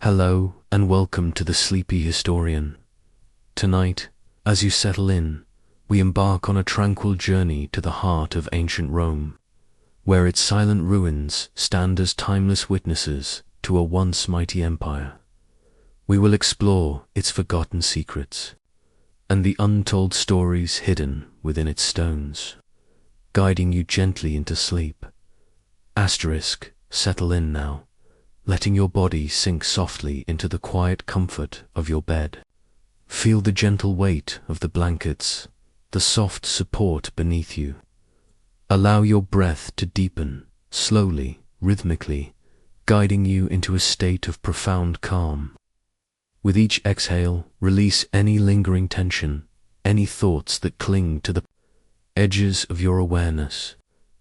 Hello and welcome to the Sleepy Historian. Tonight, as you settle in, we embark on a tranquil journey to the heart of ancient Rome, where its silent ruins stand as timeless witnesses to a once mighty empire. We will explore its forgotten secrets and the untold stories hidden within its stones, guiding you gently into sleep. Settle in now, letting your body sink softly into the quiet comfort of your bed. Feel the gentle weight of the blankets, the soft support beneath you. Allow your breath to deepen, slowly, rhythmically, guiding you into a state of profound calm. With each exhale, release any lingering tension, any thoughts that cling to the edges of your awareness.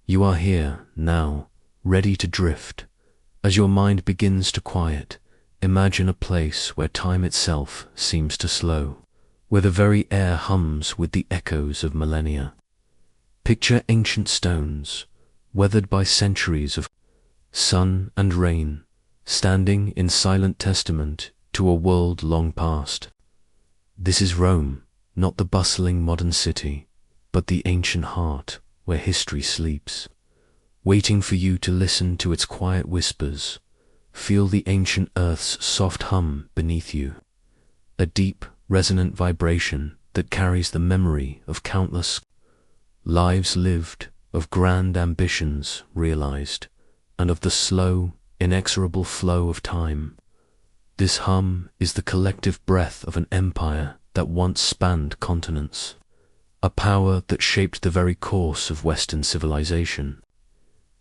You are here, now, ready to drift. As your mind begins to quiet, imagine a place where time itself seems to slow, where the very air hums with the echoes of millennia. Picture ancient stones, weathered by centuries of sun and rain, standing in silent testament to a world long past. This is Rome, not the bustling modern city, but the ancient heart where history sleeps, waiting for you to listen to its quiet whispers. Feel the ancient earth's soft hum beneath you, a deep, resonant vibration that carries the memory of countless lives lived, of grand ambitions realized, and of the slow, inexorable flow of time. This hum is the collective breath of an empire that once spanned continents, a power that shaped the very course of Western civilization.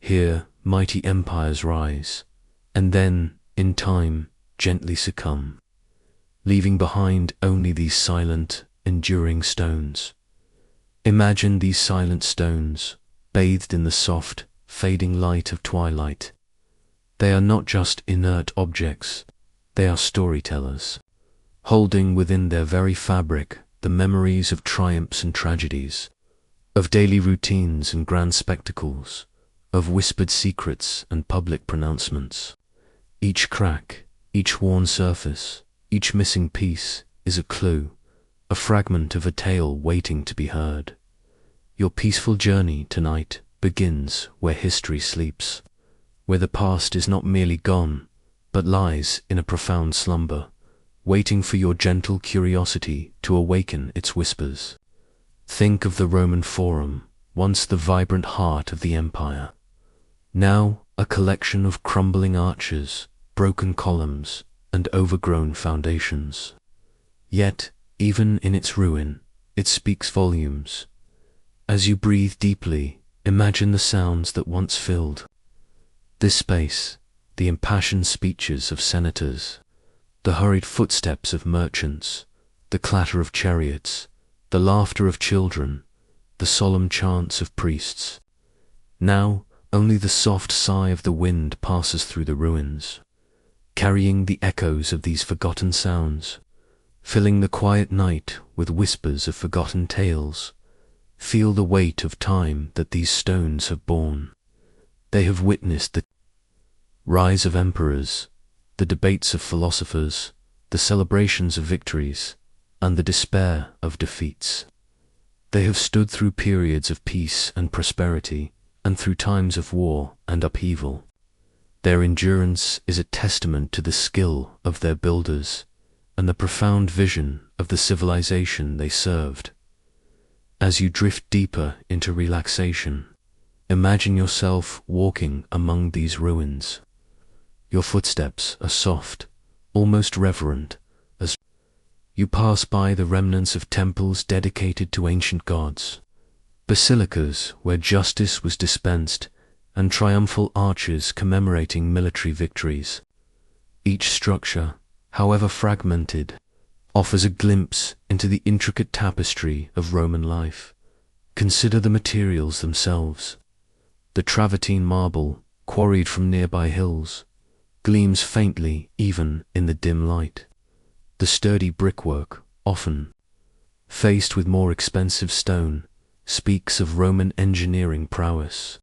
Here, mighty empires rise, and then, in time, gently succumb, leaving behind only these silent, enduring stones. Imagine these silent stones, bathed in the soft, fading light of twilight. They are not just inert objects, they are storytellers, holding within their very fabric the memories of triumphs and tragedies, of daily routines and grand spectacles, of whispered secrets and public pronouncements. Each crack, each worn surface, each missing piece is a clue, a fragment of a tale waiting to be heard. Your peaceful journey tonight begins where history sleeps, where the past is not merely gone, but lies in a profound slumber, waiting for your gentle curiosity to awaken its whispers. Think of the Roman Forum, once the vibrant heart of the empire, now a collection of crumbling arches, broken columns, and overgrown foundations. Yet, even in its ruin, it speaks volumes. As you breathe deeply, imagine the sounds that once filled this space, the impassioned speeches of senators, the hurried footsteps of merchants, the clatter of chariots, the laughter of children, the solemn chants of priests. Now, only the soft sigh of the wind passes through the ruins, carrying the echoes of these forgotten sounds, filling the quiet night with whispers of forgotten tales. Feel the weight of time that these stones have borne. They have witnessed the rise of emperors, the debates of philosophers, the celebrations of victories, and the despair of defeats. They have stood through periods of peace and prosperity, and through times of war and upheaval. Their endurance is a testament to the skill of their builders and the profound vision of the civilization they served. As you drift deeper into relaxation, imagine yourself walking among these ruins. Your footsteps are soft, almost reverent, as you pass by the remnants of temples dedicated to ancient gods, basilicas where justice was dispensed, and triumphal arches commemorating military victories. Each structure, however fragmented, offers a glimpse into the intricate tapestry of Roman life. Consider the materials themselves. The travertine marble, quarried from nearby hills, gleams faintly even in the dim light. The sturdy brickwork, often faced with more expensive stone, speaks of Roman engineering prowess.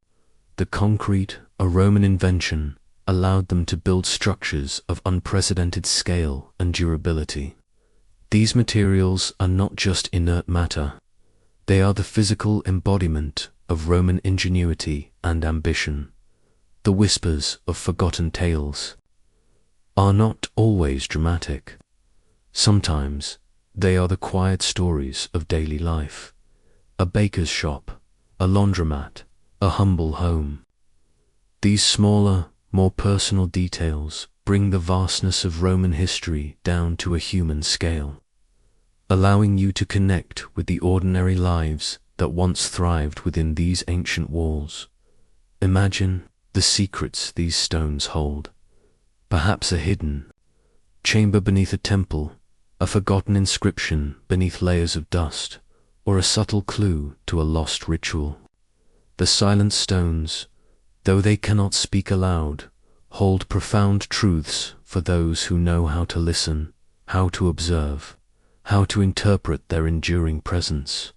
The concrete, a Roman invention, allowed them to build structures of unprecedented scale and durability. These materials are not just inert matter, they are the physical embodiment of Roman ingenuity and ambition. The whispers of forgotten tales are not always dramatic. Sometimes they are the quiet stories of daily life. A baker's shop, a laundromat, a humble home. These smaller, more personal details bring the vastness of Roman history down to a human scale, allowing you to connect with the ordinary lives that once thrived within these ancient walls. Imagine the secrets these stones hold. Perhaps a hidden chamber beneath a temple, a forgotten inscription beneath layers of dust, or a subtle clue to a lost ritual. The silent stones, though they cannot speak aloud, hold profound truths for those who know how to listen, how to observe, how to interpret their enduring presence.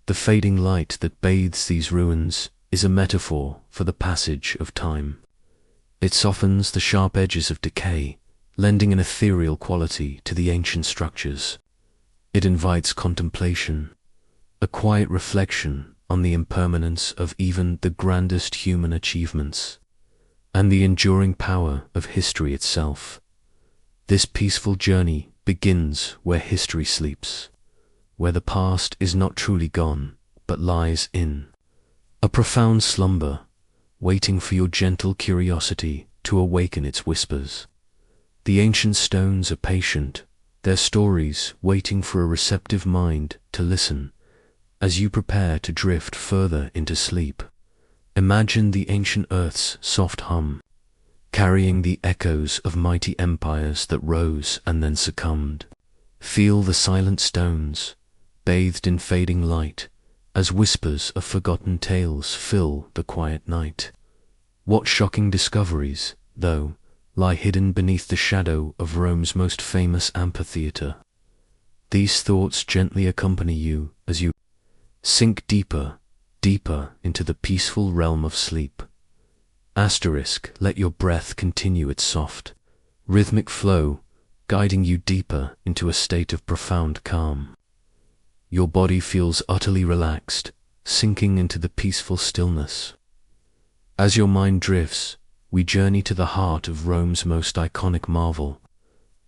The fading light that bathes these ruins is a metaphor for the passage of time. It softens the sharp edges of decay, lending an ethereal quality to the ancient structures. It invites contemplation, a quiet reflection on the impermanence of even the grandest human achievements, and the enduring power of history itself. This peaceful journey begins where history sleeps, where the past is not truly gone, but lies in a profound slumber, waiting for your gentle curiosity to awaken its whispers. The ancient stones are patient, their stories waiting for a receptive mind to listen. As you prepare to drift further into sleep, imagine the ancient earth's soft hum, carrying the echoes of mighty empires that rose and then succumbed. Feel the silent stones, bathed in fading light, as whispers of forgotten tales fill the quiet night. What shocking discoveries, though, lie hidden beneath the shadow of Rome's most famous amphitheater. These thoughts gently accompany you as you sink deeper, deeper into the peaceful realm of sleep. Let your breath continue its soft, rhythmic flow, guiding you deeper into a state of profound calm. Your body feels utterly relaxed, sinking into the peaceful stillness. As your mind drifts, we journey to the heart of Rome's most iconic marvel,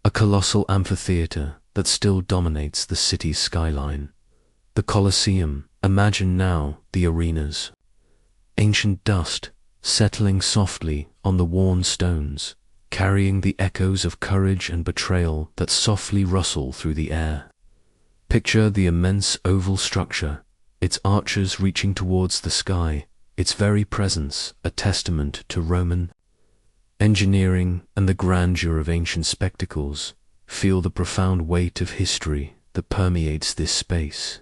a colossal amphitheater that still dominates the city's skyline. The Colosseum. Imagine now the arenas. Ancient dust settling softly on the worn stones, carrying the echoes of courage and betrayal that softly rustle through the air. Picture the immense oval structure, its arches reaching towards the sky, its very presence a testament to Roman engineering and the grandeur of ancient spectacles. Feel the profound weight of history that permeates this space.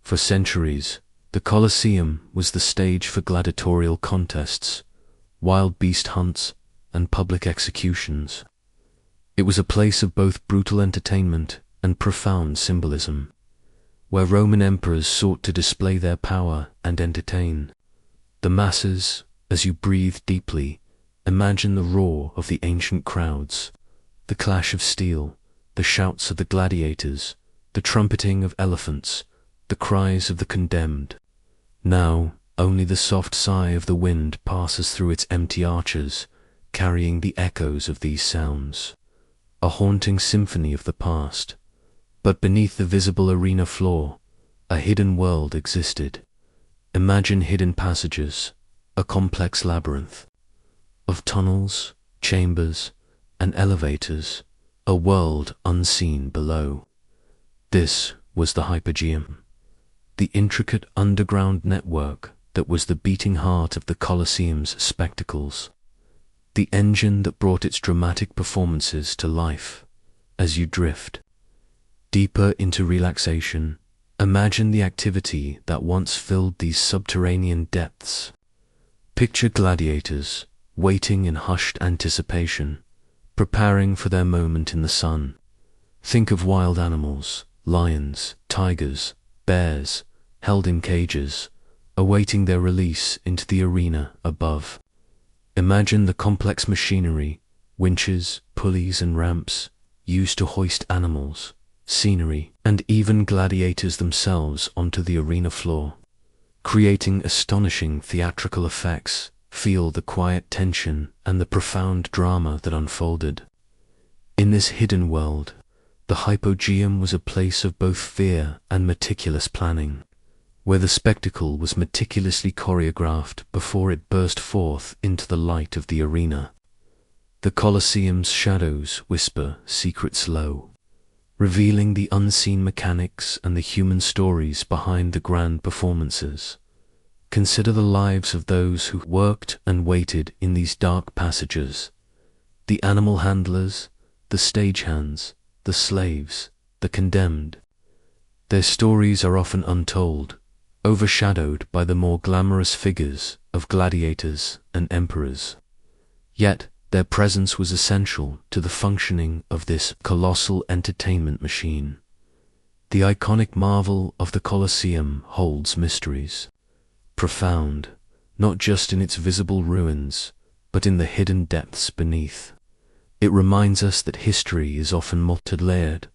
For centuries, the Colosseum was the stage for gladiatorial contests, wild beast hunts, and public executions. It was a place of both brutal entertainment and profound symbolism, where Roman emperors sought to display their power and entertain the masses. As you breathe deeply, imagine the roar of the ancient crowds, the clash of steel, the shouts of the gladiators, the trumpeting of elephants, the cries of the condemned. Now, only the soft sigh of the wind passes through its empty arches, carrying the echoes of these sounds, a haunting symphony of the past. But beneath the visible arena floor, a hidden world existed. Imagine hidden passages, a complex labyrinth of tunnels, chambers, and elevators, a world unseen below. This was the Hypogeum, the intricate underground network that was the beating heart of the Colosseum's spectacles, the engine that brought its dramatic performances to life. As you drift deeper into relaxation, imagine the activity that once filled these subterranean depths. Picture gladiators waiting in hushed anticipation, preparing for their moment in the sun. Think of wild animals, lions, tigers, bears, held in cages, awaiting their release into the arena above. Imagine the complex machinery, winches, pulleys and ramps, used to hoist animals, scenery, and even gladiators themselves onto the arena floor, creating astonishing theatrical effects. Feel the quiet tension and the profound drama that unfolded. In this hidden world, the hypogeum was a place of both fear and meticulous planning, where the spectacle was meticulously choreographed before it burst forth into the light of the arena. The Colosseum's shadows whisper secrets low, revealing the unseen mechanics and the human stories behind the grand performances. Consider the lives of those who worked and waited in these dark passages. The animal handlers, the stagehands, the slaves, the condemned. Their stories are often untold, overshadowed by the more glamorous figures of gladiators and emperors. Yet their presence was essential to the functioning of this colossal entertainment machine. The iconic marvel of the Colosseum holds mysteries, profound, not just in its visible ruins, but in the hidden depths beneath. It reminds us that history is often multi-layered,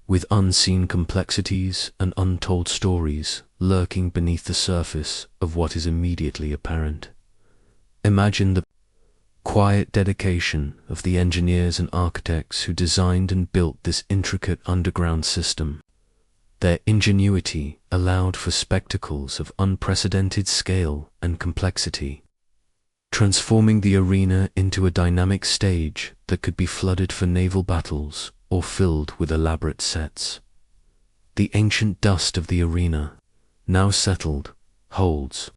with unseen complexities and untold stories lurking beneath the surface of what is immediately apparent. Imagine the quiet dedication of the engineers and architects who designed and built this intricate underground system. Their ingenuity allowed for spectacles of unprecedented scale and complexity, transforming the arena into a dynamic stage that could be flooded for naval battles or filled with elaborate sets. The ancient dust of the arena, now settled, holds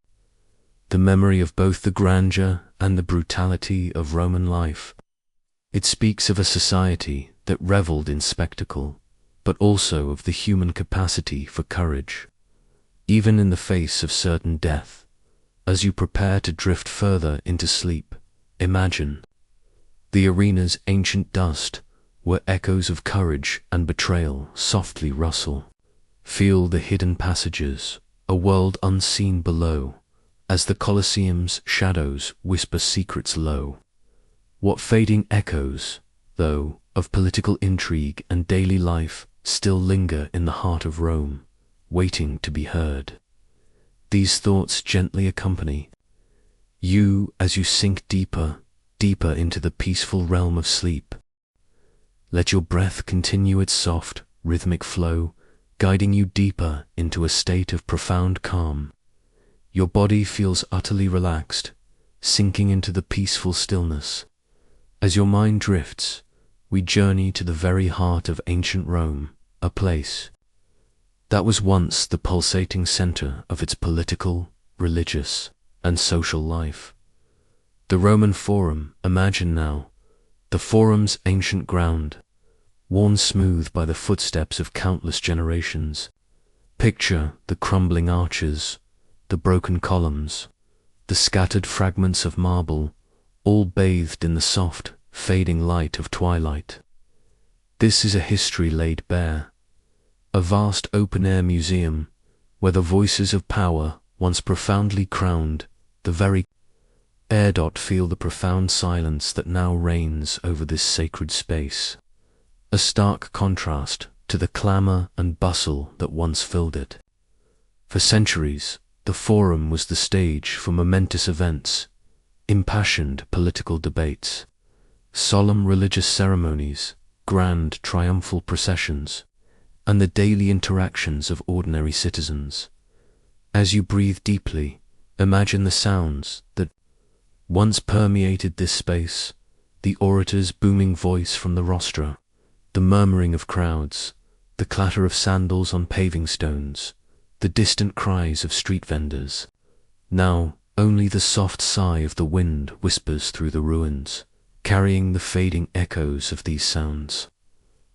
the memory of both the grandeur and the brutality of Roman life. It speaks of a society that reveled in spectacle, but also of the human capacity for courage, even in the face of certain death. As you prepare to drift further into sleep, imagine the arena's ancient dust, where echoes of courage and betrayal softly rustle. Feel the hidden passages, a world unseen below, as the Colosseum's shadows whisper secrets low. What fading echoes, though, of political intrigue and daily life still linger in the heart of Rome, waiting to be heard. These thoughts gently accompany you as you sink deeper, deeper into the peaceful realm of sleep. Let your breath continue its soft, rhythmic flow, guiding you deeper into a state of profound calm. Your body feels utterly relaxed, sinking into the peaceful stillness. As your mind drifts, we journey to the very heart of ancient Rome, a place that was once the pulsating center of its political, religious, and social life. The Roman Forum, imagine now, the Forum's ancient ground, worn smooth by the footsteps of countless generations. Picture the crumbling arches, the broken columns, the scattered fragments of marble, all bathed in the soft, fading light of twilight. This is a history laid bare, a vast open-air museum where the voices of power, once profoundly crowned, the very air. Feel the profound silence that now reigns over this sacred space, a stark contrast to the clamor and bustle that once filled it. For centuries, the Forum was the stage for momentous events, impassioned political debates, solemn religious ceremonies, grand triumphal processions, and the daily interactions of ordinary citizens. As you breathe deeply, imagine the sounds that once permeated this space, the orator's booming voice from the rostra, the murmuring of crowds, the clatter of sandals on paving stones, the distant cries of street vendors. Now, only the soft sigh of the wind whispers through the ruins, carrying the fading echoes of these sounds,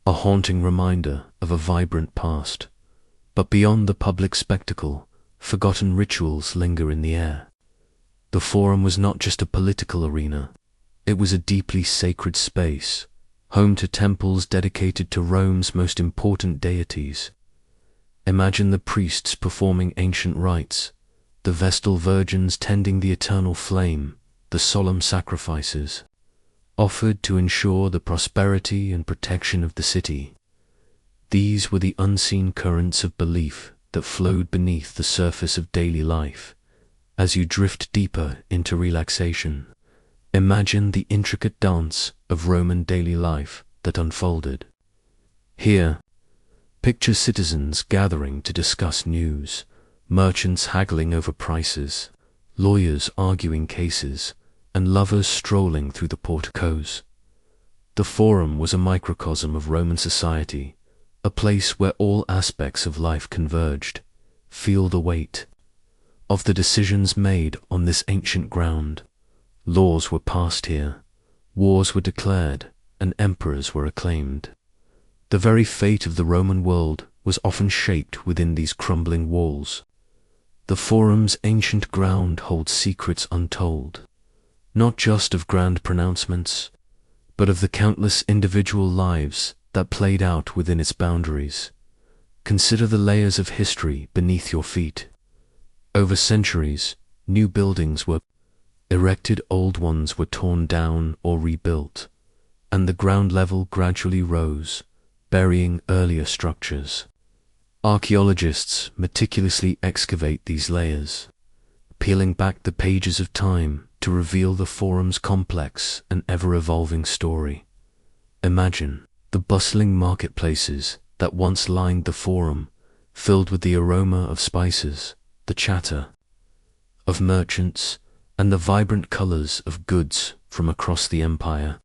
a haunting reminder of a vibrant past. But beyond the public spectacle, forgotten rituals linger in the air. The Forum was not just a political arena, it was a deeply sacred space, home to temples dedicated to Rome's most important deities. Imagine the priests performing ancient rites, the Vestal virgins tending the eternal flame, the solemn sacrifices offered to ensure the prosperity and protection of the city. These were the unseen currents of belief that flowed beneath the surface of daily life. As you drift deeper into relaxation, imagine the intricate dance of Roman daily life that unfolded. Here, picture citizens gathering to discuss news, merchants haggling over prices, lawyers arguing cases, and lovers strolling through the porticos. The Forum was a microcosm of Roman society, a place where all aspects of life converged. Feel the weight of the decisions made on this ancient ground. Laws were passed here, wars were declared, and emperors were acclaimed. The very fate of the Roman world was often shaped within these crumbling walls. The Forum's ancient ground holds secrets untold, not just of grand pronouncements, but of the countless individual lives that played out within its boundaries. Consider the layers of history beneath your feet. Over centuries, new buildings were erected, old ones were torn down or rebuilt, and the ground level gradually rose, burying earlier structures. Archaeologists meticulously excavate these layers, peeling back the pages of time to reveal the Forum's complex and ever-evolving story. Imagine the bustling marketplaces that once lined the Forum, filled with the aroma of spices, the chatter of merchants, and the vibrant colors of goods from across the empire.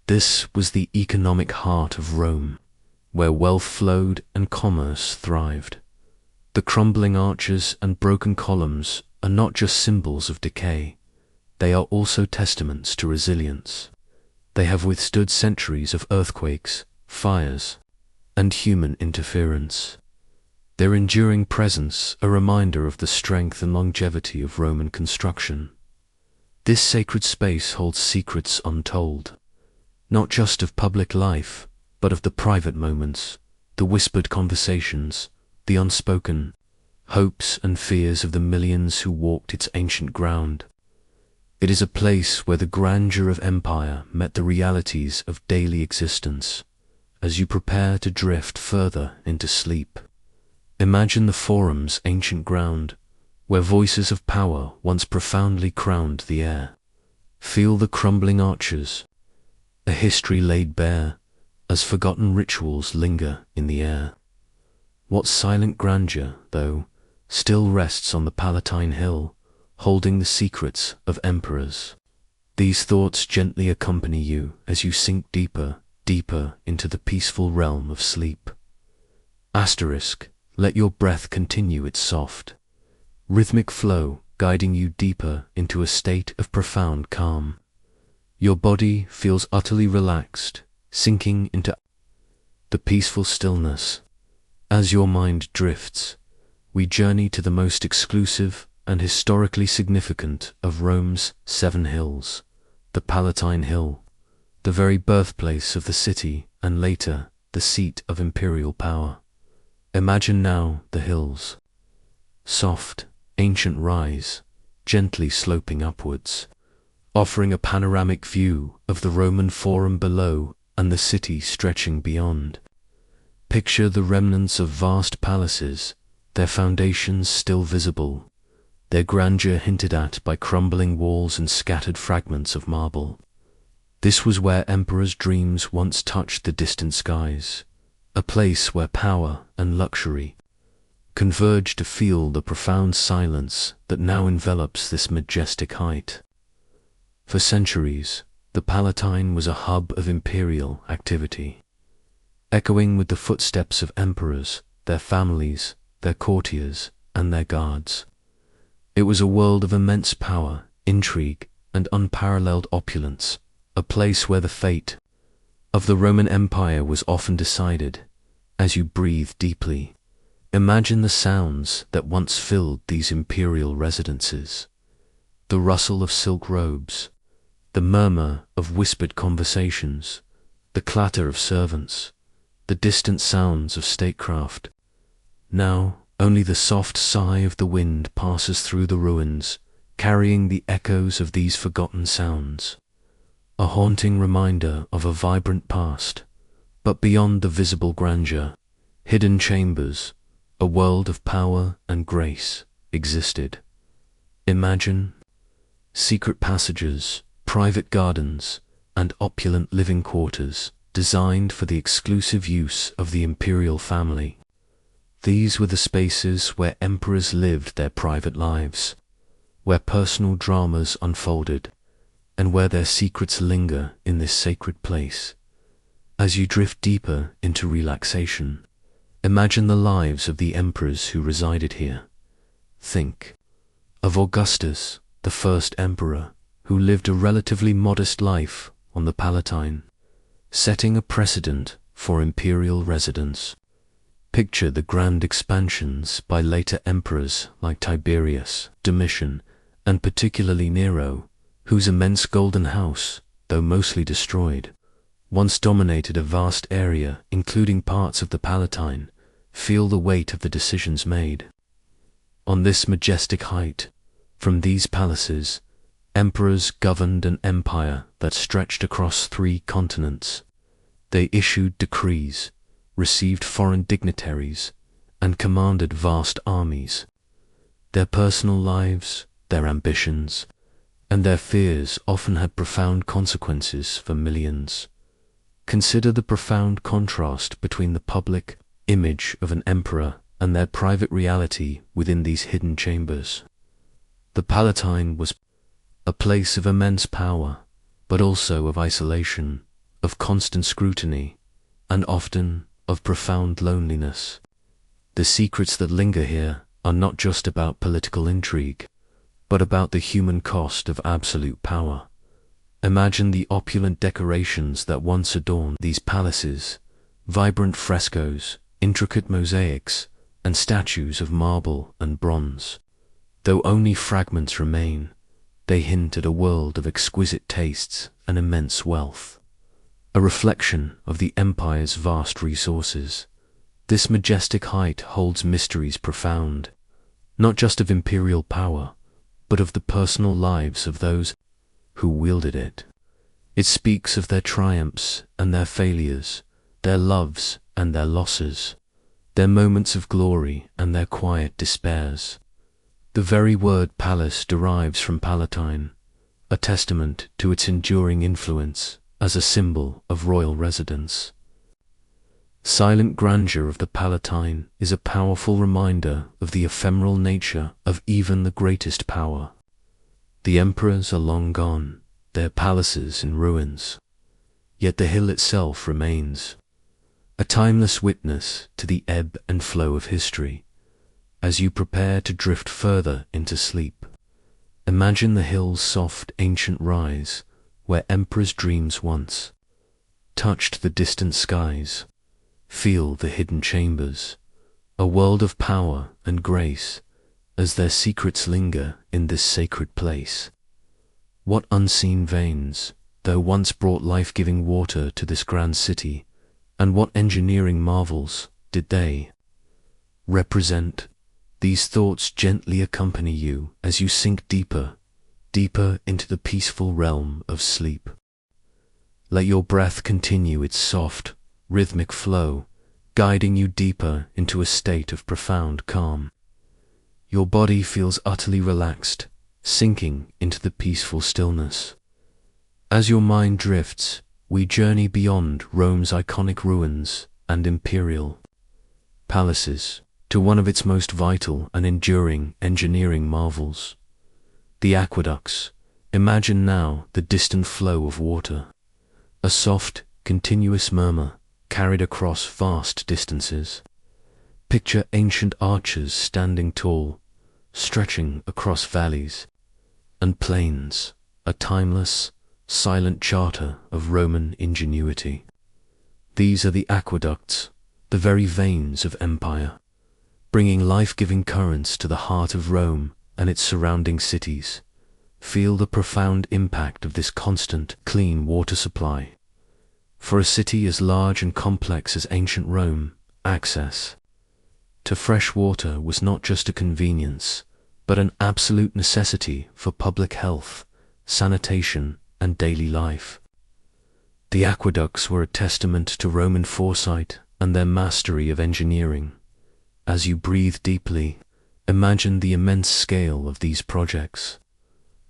This was the economic heart of Rome, where wealth flowed and commerce thrived. The crumbling arches and broken columns are not just symbols of decay, they are also testaments to resilience. They have withstood centuries of earthquakes, fires, and human interference. Their enduring presence a reminder of the strength and longevity of Roman construction. This sacred space holds secrets untold, not just of public life, but of the private moments, the whispered conversations, the unspoken hopes and fears of the millions who walked its ancient ground. It is a place where the grandeur of empire met the realities of daily existence. As you prepare to drift further into sleep, imagine the Forum's ancient ground, where voices of power once profoundly crowned the air. Feel the crumbling arches, a history laid bare, as forgotten rituals linger in the air. What silent grandeur, though, still rests on the Palatine Hill, holding the secrets of emperors. These thoughts gently accompany you as you sink deeper, deeper into the peaceful realm of sleep. Asterisk, let your breath continue its soft, rhythmic flow, guiding you deeper into a state of profound calm. Your body feels utterly relaxed, sinking into the peaceful stillness. As your mind drifts, we journey to the most exclusive and historically significant of Rome's 7 hills, the Palatine Hill, the very birthplace of the city and later the seat of imperial power. Imagine now the hills, soft, ancient rise, gently sloping upwards, offering a panoramic view of the Roman Forum below and the city stretching beyond. Picture the remnants of vast palaces, their foundations still visible, their grandeur hinted at by crumbling walls and scattered fragments of marble. This was where emperors' dreams once touched the distant skies, a place where power and luxury converge to feel the profound silence that now envelops this majestic height. For centuries, the Palatine was a hub of imperial activity, echoing with the footsteps of emperors, their families, their courtiers, and their guards. It was a world of immense power, intrigue, and unparalleled opulence, a place where the fate of the Roman Empire was often decided. As you breathe deeply, imagine the sounds that once filled these imperial residences. The rustle of silk robes, the murmur of whispered conversations, the clatter of servants, the distant sounds of statecraft. Now only the soft sigh of the wind passes through the ruins, carrying the echoes of these forgotten sounds, a haunting reminder of a vibrant past. But beyond the visible grandeur, hidden chambers, a world of power and grace, existed. Imagine secret passages, private gardens, and opulent living quarters designed for the exclusive use of the imperial family. These were the spaces where emperors lived their private lives, where personal dramas unfolded, and where their secrets linger in this sacred place. As you drift deeper into relaxation, imagine the lives of the emperors who resided here. Think of Augustus, the first emperor, who lived a relatively modest life on the Palatine, setting a precedent for imperial residence. Picture the grand expansions by later emperors like Tiberius, Domitian, and particularly Nero, whose immense golden house, though mostly destroyed, once dominated a vast area including parts of the Palatine. Feel the weight of the decisions made. On this majestic height, from these palaces, emperors governed an empire that stretched across 3 continents. They issued decrees, received foreign dignitaries, and commanded vast armies. Their personal lives, their ambitions, and their fears often had profound consequences for millions. Consider the profound contrast between the public image of an emperor and their private reality within these hidden chambers. The Palatine was a place of immense power, but also of isolation, of constant scrutiny, and often of profound loneliness. The secrets that linger here are not just about political intrigue, but about the human cost of absolute power. Imagine the opulent decorations that once adorned these palaces, vibrant frescoes, intricate mosaics, and statues of marble and bronze. Though only fragments remain, they hint at a world of exquisite tastes and immense wealth, a reflection of the empire's vast resources. This majestic height holds mysteries profound, not just of imperial power, but of the personal lives of those who wielded it. It speaks of their triumphs and their failures, their loves and their losses, their moments of glory and their quiet despairs. The very word palace derives from Palatine, a testament to its enduring influence as a symbol of royal residence. Silent grandeur of the Palatine is a powerful reminder of the ephemeral nature of even the greatest power. The emperors are long gone, their palaces in ruins, yet the hill itself remains, a timeless witness to the ebb and flow of history. As you prepare to drift further into sleep, imagine the hill's soft ancient rise where emperors' dreams once touched the distant skies. Feel the hidden chambers, a world of power and grace, as their secrets linger in this sacred place. What unseen veins, though once brought life-giving water to this grand city, and what engineering marvels did they represent? These thoughts gently accompany you as you sink deeper, deeper into the peaceful realm of sleep. Let your breath continue its soft, rhythmic flow, guiding you deeper into a state of profound calm. Your body feels utterly relaxed, sinking into the peaceful stillness. As your mind drifts, we journey beyond Rome's iconic ruins and imperial palaces to one of its most vital and enduring engineering marvels, the aqueducts. Imagine now the distant flow of water, a soft, continuous murmur carried across vast distances. Picture ancient arches standing tall, stretching across valleys and plains, a timeless, silent charter of Roman ingenuity. These are the aqueducts, the very veins of empire, bringing life-giving currents to the heart of Rome and its surrounding cities. Feel the profound impact of this constant, clean water supply. For a city as large and complex as ancient Rome, access to fresh water was not just a convenience, but an absolute necessity for public health, sanitation, and daily life. The aqueducts were a testament to Roman foresight and their mastery of engineering. As you breathe deeply, imagine the immense scale of these projects.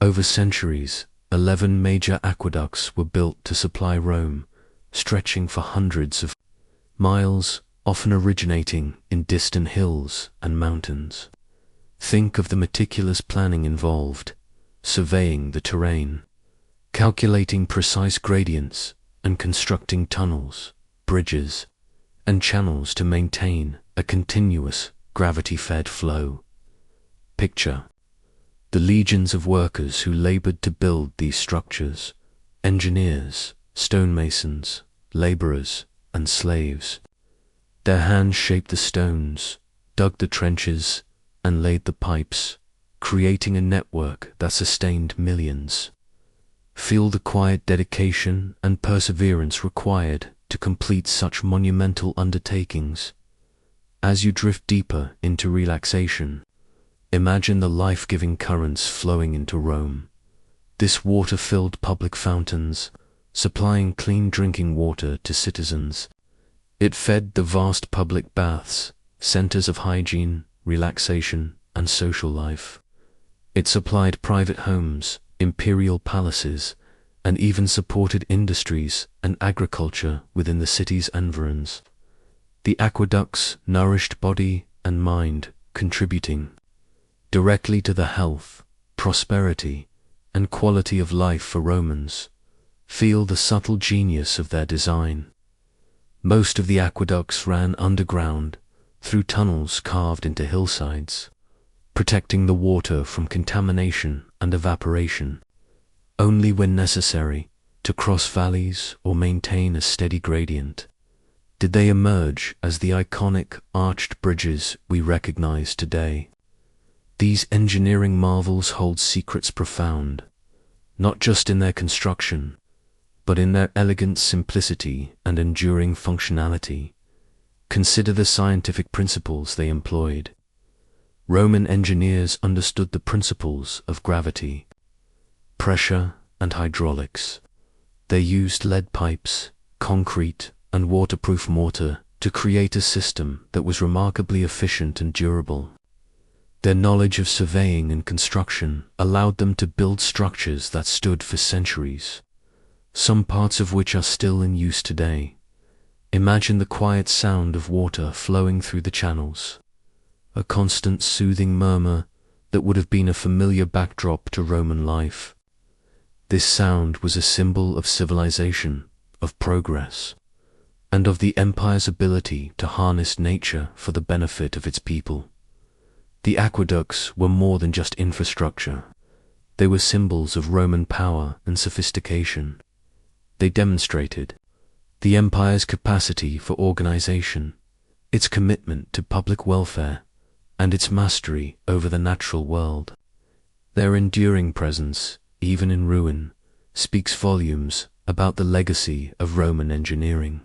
Over centuries, 11 major aqueducts were built to supply Rome, stretching for hundreds of miles, often originating in distant hills and mountains. Think of the meticulous planning involved, surveying the terrain, calculating precise gradients, and constructing tunnels, bridges, and channels to maintain a continuous, gravity-fed flow. Picture the legions of workers who labored to build these structures: engineers, stonemasons, laborers, and slaves. Their hands shaped the stones, dug the trenches, and laid the pipes, creating a network that sustained millions. Feel the quiet dedication and perseverance required to complete such monumental undertakings. As you drift deeper into relaxation, imagine the life-giving currents flowing into Rome. This water-filled public fountains, supplying clean drinking water to citizens. It fed the vast public baths, centers of hygiene, relaxation, and social life. It supplied private homes, imperial palaces, and even supported industries and agriculture within the city's environs. The aqueducts nourished body and mind, contributing directly to the health, prosperity, and quality of life for Romans. Feel the subtle genius of their design. Most of the aqueducts ran underground, through tunnels carved into hillsides, protecting the water from contamination and evaporation. Only when necessary, to cross valleys or maintain a steady gradient, did they emerge as the iconic arched bridges we recognize today. These engineering marvels hold secrets profound, not just in their construction, but in their elegant simplicity and enduring functionality. Consider the scientific principles they employed. Roman engineers understood the principles of gravity, pressure, and hydraulics. They used lead pipes, concrete, and waterproof mortar to create a system that was remarkably efficient and durable. Their knowledge of surveying and construction allowed them to build structures that stood for centuries, some parts of which are still in use today. Imagine the quiet sound of water flowing through the channels, a constant soothing murmur that would have been a familiar backdrop to Roman life. This sound was a symbol of civilization, of progress, and of the empire's ability to harness nature for the benefit of its people. The aqueducts were more than just infrastructure. They were symbols of Roman power and sophistication. They demonstrated the empire's capacity for organization, its commitment to public welfare, and its mastery over the natural world. Their enduring presence, even in ruin, speaks volumes about the legacy of Roman engineering.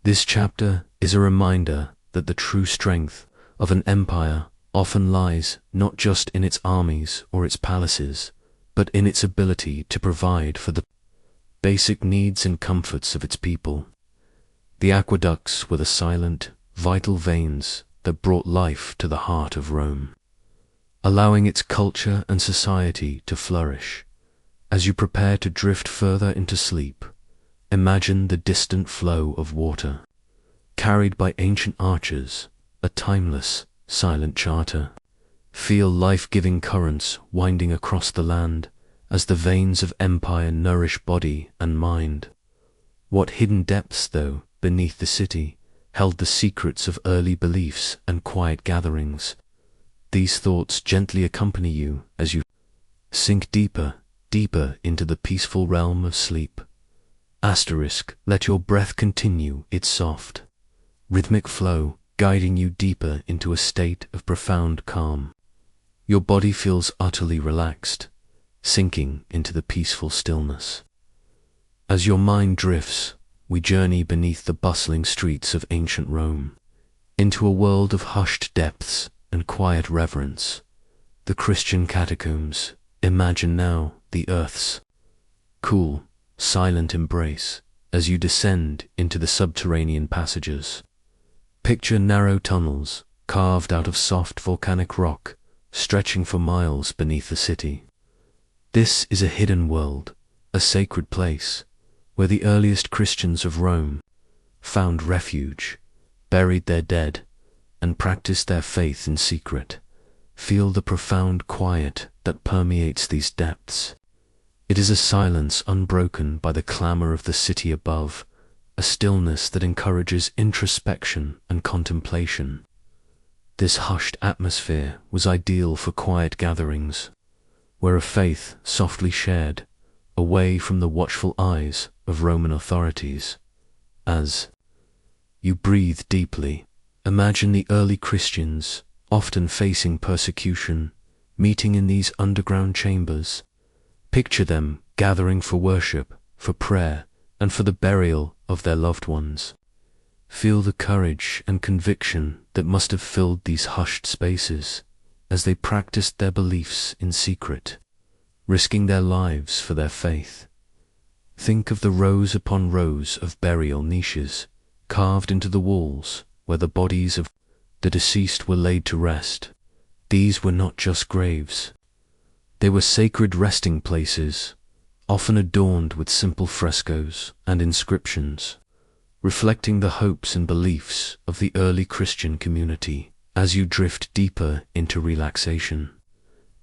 This chapter is a reminder that the true strength of an empire often lies not just in its armies or its palaces, but in its ability to provide for the basic needs and comforts of its people. The aqueducts were the silent, vital veins that brought life to the heart of Rome, allowing its culture and society to flourish. As you prepare to drift further into sleep, imagine the distant flow of water, carried by ancient archers, a timeless, silent charter. Feel life-giving currents winding across the land as the veins of empire nourish body and mind. What hidden depths, though, beneath the city, held the secrets of early beliefs and quiet gatherings? These thoughts gently accompany you as you sink deeper, deeper into the peaceful realm of sleep. Let your breath continue its soft, rhythmic flow, guiding you deeper into a state of profound calm. Your body feels utterly relaxed, sinking into the peaceful stillness. As your mind drifts, we journey beneath the bustling streets of ancient Rome, into a world of hushed depths and quiet reverence. the Christian catacombs. Imagine now the earth's cool, silent embrace as you descend into the subterranean passages. Picture narrow tunnels carved out of soft volcanic rock, stretching for miles beneath the city. This is a hidden world, a sacred place, where the earliest Christians of Rome found refuge, buried their dead, and practiced their faith in secret. Feel the profound quiet that permeates these depths. It is a silence unbroken by the clamor of the city above, a stillness that encourages introspection and contemplation. This hushed atmosphere was ideal for quiet gatherings, where a faith softly shared, away from the watchful eyes of Roman authorities. As you breathe deeply, imagine the early Christians, often facing persecution, meeting in these underground chambers. Picture them gathering for worship, for prayer, and for the burial of their loved ones. Feel the courage and conviction that must have filled these hushed spaces as they practiced their beliefs in secret, risking their lives for their faith. Think of the rows upon rows of burial niches carved into the walls where the bodies of the deceased were laid to rest. These were not just graves. They were sacred resting places, often adorned with simple frescoes and inscriptions, reflecting the hopes and beliefs of the early Christian community. As you drift deeper into relaxation,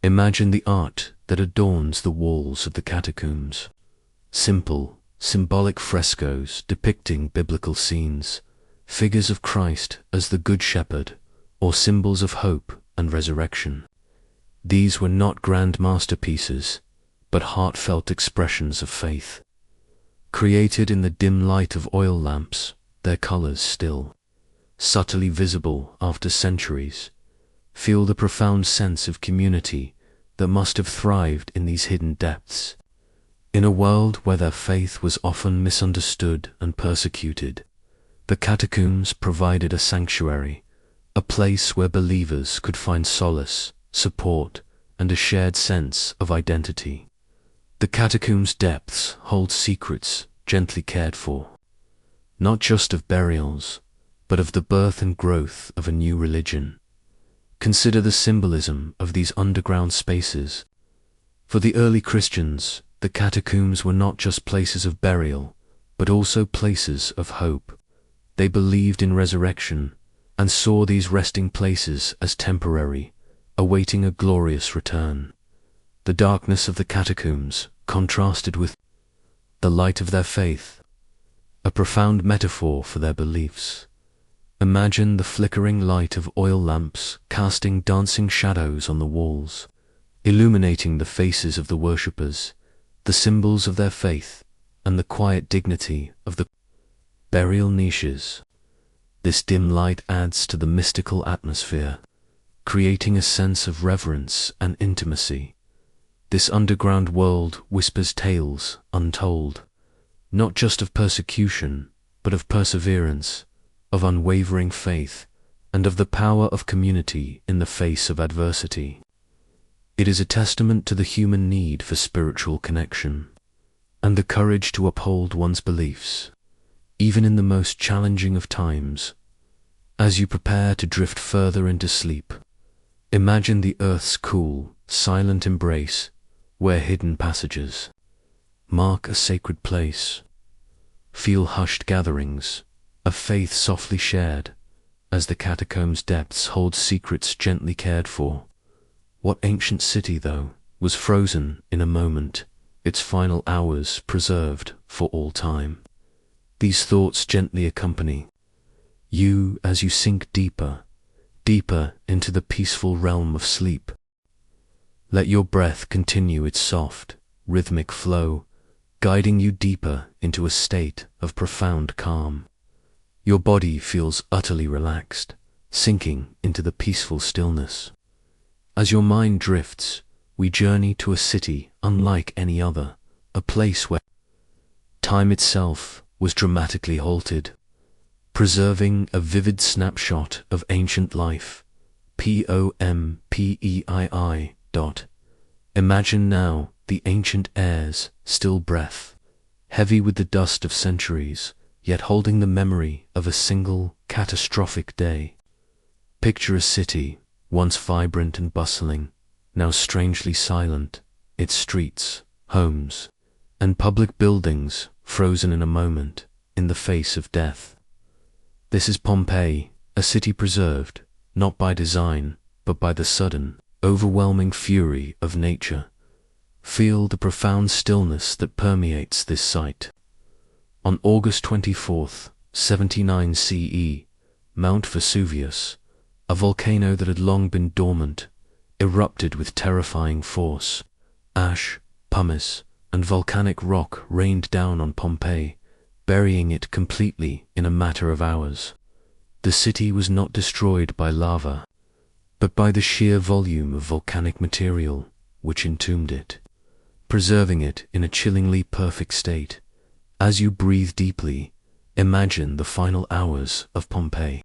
imagine the art that adorns the walls of the catacombs. Simple, symbolic frescoes depicting biblical scenes, figures of Christ as the Good Shepherd, or symbols of hope and resurrection. These were not grand masterpieces, but heartfelt expressions of faith. Created in the dim light of oil lamps, their colors still, subtly visible after centuries, feel the profound sense of community that must have thrived in these hidden depths. In a world where their faith was often misunderstood and persecuted, the catacombs provided a sanctuary, a place where believers could find solace, support, and a shared sense of identity. The catacombs' depths hold secrets gently cared for, not just of burials, but of the birth and growth of a new religion. Consider the symbolism of these underground spaces. For the early Christians, the catacombs were not just places of burial, but also places of hope. They believed in resurrection and saw these resting places as temporary, awaiting a glorious return. The darkness of the catacombs contrasted with the light of their faith, a profound metaphor for their beliefs. Imagine the flickering light of oil lamps casting dancing shadows on the walls, illuminating the faces of the worshippers, the symbols of their faith, and the quiet dignity of the burial niches. This dim light adds to the mystical atmosphere, creating a sense of reverence and intimacy. This underground world whispers tales untold, not just of persecution, but of perseverance, of unwavering faith, and of the power of community in the face of adversity. It is a testament to the human need for spiritual connection, and the courage to uphold one's beliefs, even in the most challenging of times. As you prepare to drift further into sleep, imagine the earth's cool, silent embrace, where hidden passages mark a sacred place. Feel hushed gatherings, a faith softly shared, as the catacombs' depths hold secrets gently cared for. What ancient city, though, was frozen in a moment, its final hours preserved for all time? These thoughts gently accompany you as you sink deeper, deeper into the peaceful realm of sleep. Let your breath continue its soft, rhythmic flow, guiding you deeper into a state of profound calm. Your body feels utterly relaxed, sinking into the peaceful stillness. As your mind drifts, we journey to a city unlike any other, a place where time itself was dramatically halted, preserving a vivid snapshot of ancient life. Pompei. Imagine now the ancient airs, still breath, heavy with the dust of centuries, yet holding the memory of a single catastrophic day. Picture a city, once vibrant and bustling, now strangely silent, its streets, homes, and public buildings frozen in a moment, in the face of death. This is Pompeii, a city preserved, not by design, but by the sudden, overwhelming fury of nature. Feel the profound stillness that permeates this site. On August 24th, 79 CE, Mount Vesuvius, a volcano that had long been dormant, erupted with terrifying force. Ash, pumice, and volcanic rock rained down on Pompeii, burying it completely in a matter of hours. The city was not destroyed by lava, but by the sheer volume of volcanic material which entombed it, preserving it in a chillingly perfect state. As you breathe deeply, imagine the final hours of Pompeii.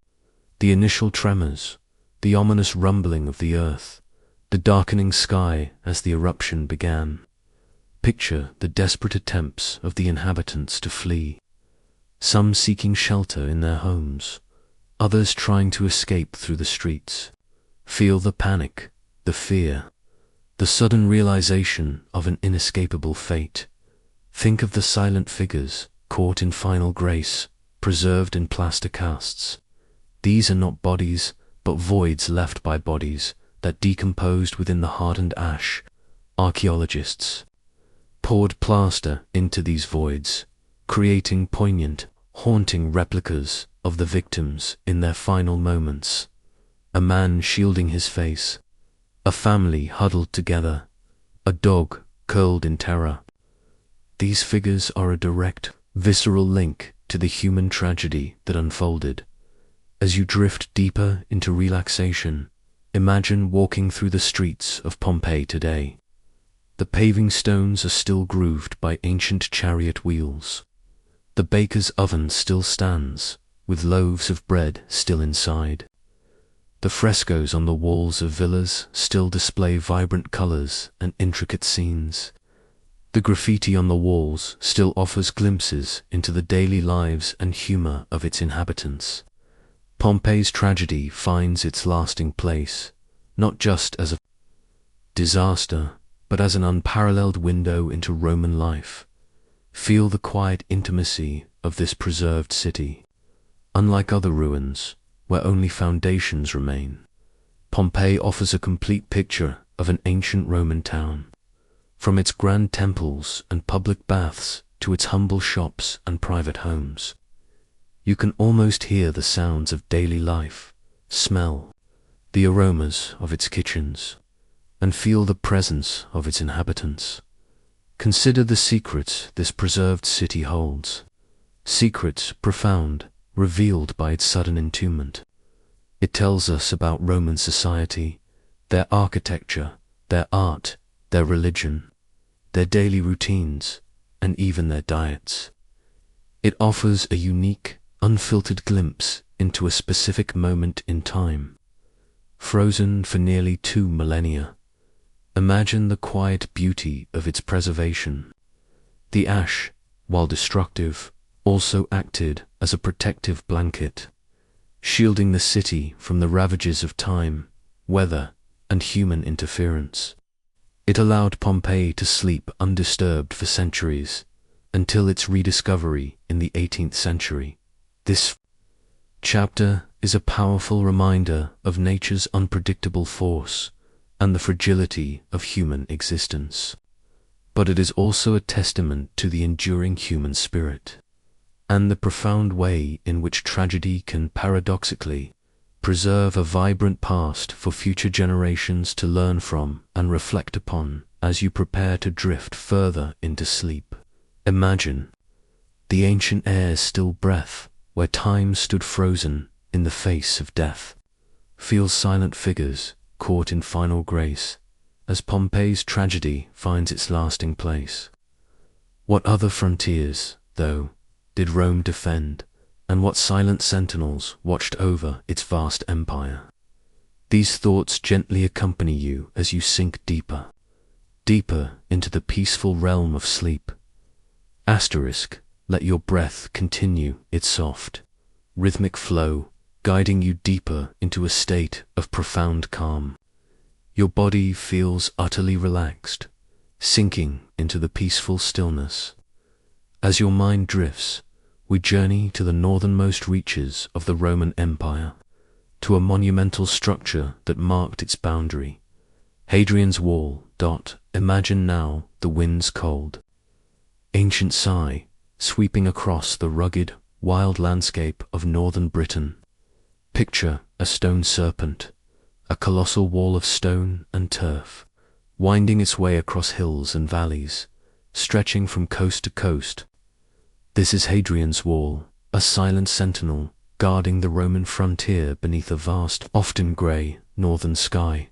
The initial tremors, the ominous rumbling of the earth, the darkening sky as the eruption began. Picture the desperate attempts of the inhabitants to flee, some seeking shelter in their homes, others trying to escape through the streets. Feel the panic, the fear, the sudden realization of an inescapable fate. Think of the silent figures caught in final grace, preserved in plaster casts. These are not bodies, but voids left by bodies that decomposed within the hardened ash. Archaeologists poured plaster into these voids, creating poignant, haunting replicas of the victims in their final moments. A man shielding his face, a family huddled together, a dog curled in terror. These figures are a direct, visceral link to the human tragedy that unfolded. As you drift deeper into relaxation, imagine walking through the streets of Pompeii today. The paving stones are still grooved by ancient chariot wheels. The baker's oven still stands, with loaves of bread still inside. The frescoes on the walls of villas still display vibrant colors and intricate scenes. The graffiti on the walls still offers glimpses into the daily lives and humor of its inhabitants. Pompeii's tragedy finds its lasting place, not just as a disaster, but as an unparalleled window into Roman life. Feel the quiet intimacy of this preserved city. Unlike other ruins, where only foundations remain, Pompeii offers a complete picture of an ancient Roman town. From its grand temples and public baths to its humble shops and private homes, you can almost hear the sounds of daily life, smell the aromas of its kitchens, and feel the presence of its inhabitants. Consider the secrets this preserved city holds, secrets profound, revealed by its sudden entombment. It tells us about Roman society, their architecture, their art, their religion, their daily routines, and even their diets. It offers a unique, unfiltered glimpse into a specific moment in time. Frozen for nearly 2 millennia, imagine the quiet beauty of its preservation. The ash, while destructive, also acted as a protective blanket, shielding the city from the ravages of time, weather, and human interference. It allowed Pompeii to sleep undisturbed for centuries, until its rediscovery in the 18th century. This chapter is a powerful reminder of nature's unpredictable force and the fragility of human existence. But it is also a testament to the enduring human spirit, and the profound way in which tragedy can paradoxically preserve a vibrant past for future generations to learn from and reflect upon as you prepare to drift further into sleep. Imagine the ancient air's still breath, where time stood frozen in the face of death. Feel silent figures caught in final grace, as Pompeii's tragedy finds its lasting place. What other frontiers, though, did Rome defend, and what silent sentinels watched over its vast empire? These thoughts gently accompany you as you sink deeper, deeper into the peaceful realm of sleep. Asterisk, let your breath continue its soft, rhythmic flow, guiding you deeper into a state of profound calm. Your body feels utterly relaxed, sinking into the peaceful stillness. As your mind drifts, we journey to the northernmost reaches of the Roman Empire, to a monumental structure that marked its boundary, Hadrian's Wall. Imagine now the wind's cold, ancient sigh sweeping across the rugged, wild landscape of northern Britain. Picture a stone serpent, a colossal wall of stone and turf, winding its way across hills and valleys, stretching from coast to coast. This is Hadrian's Wall, a silent sentinel guarding the Roman frontier beneath a vast, often grey, northern sky.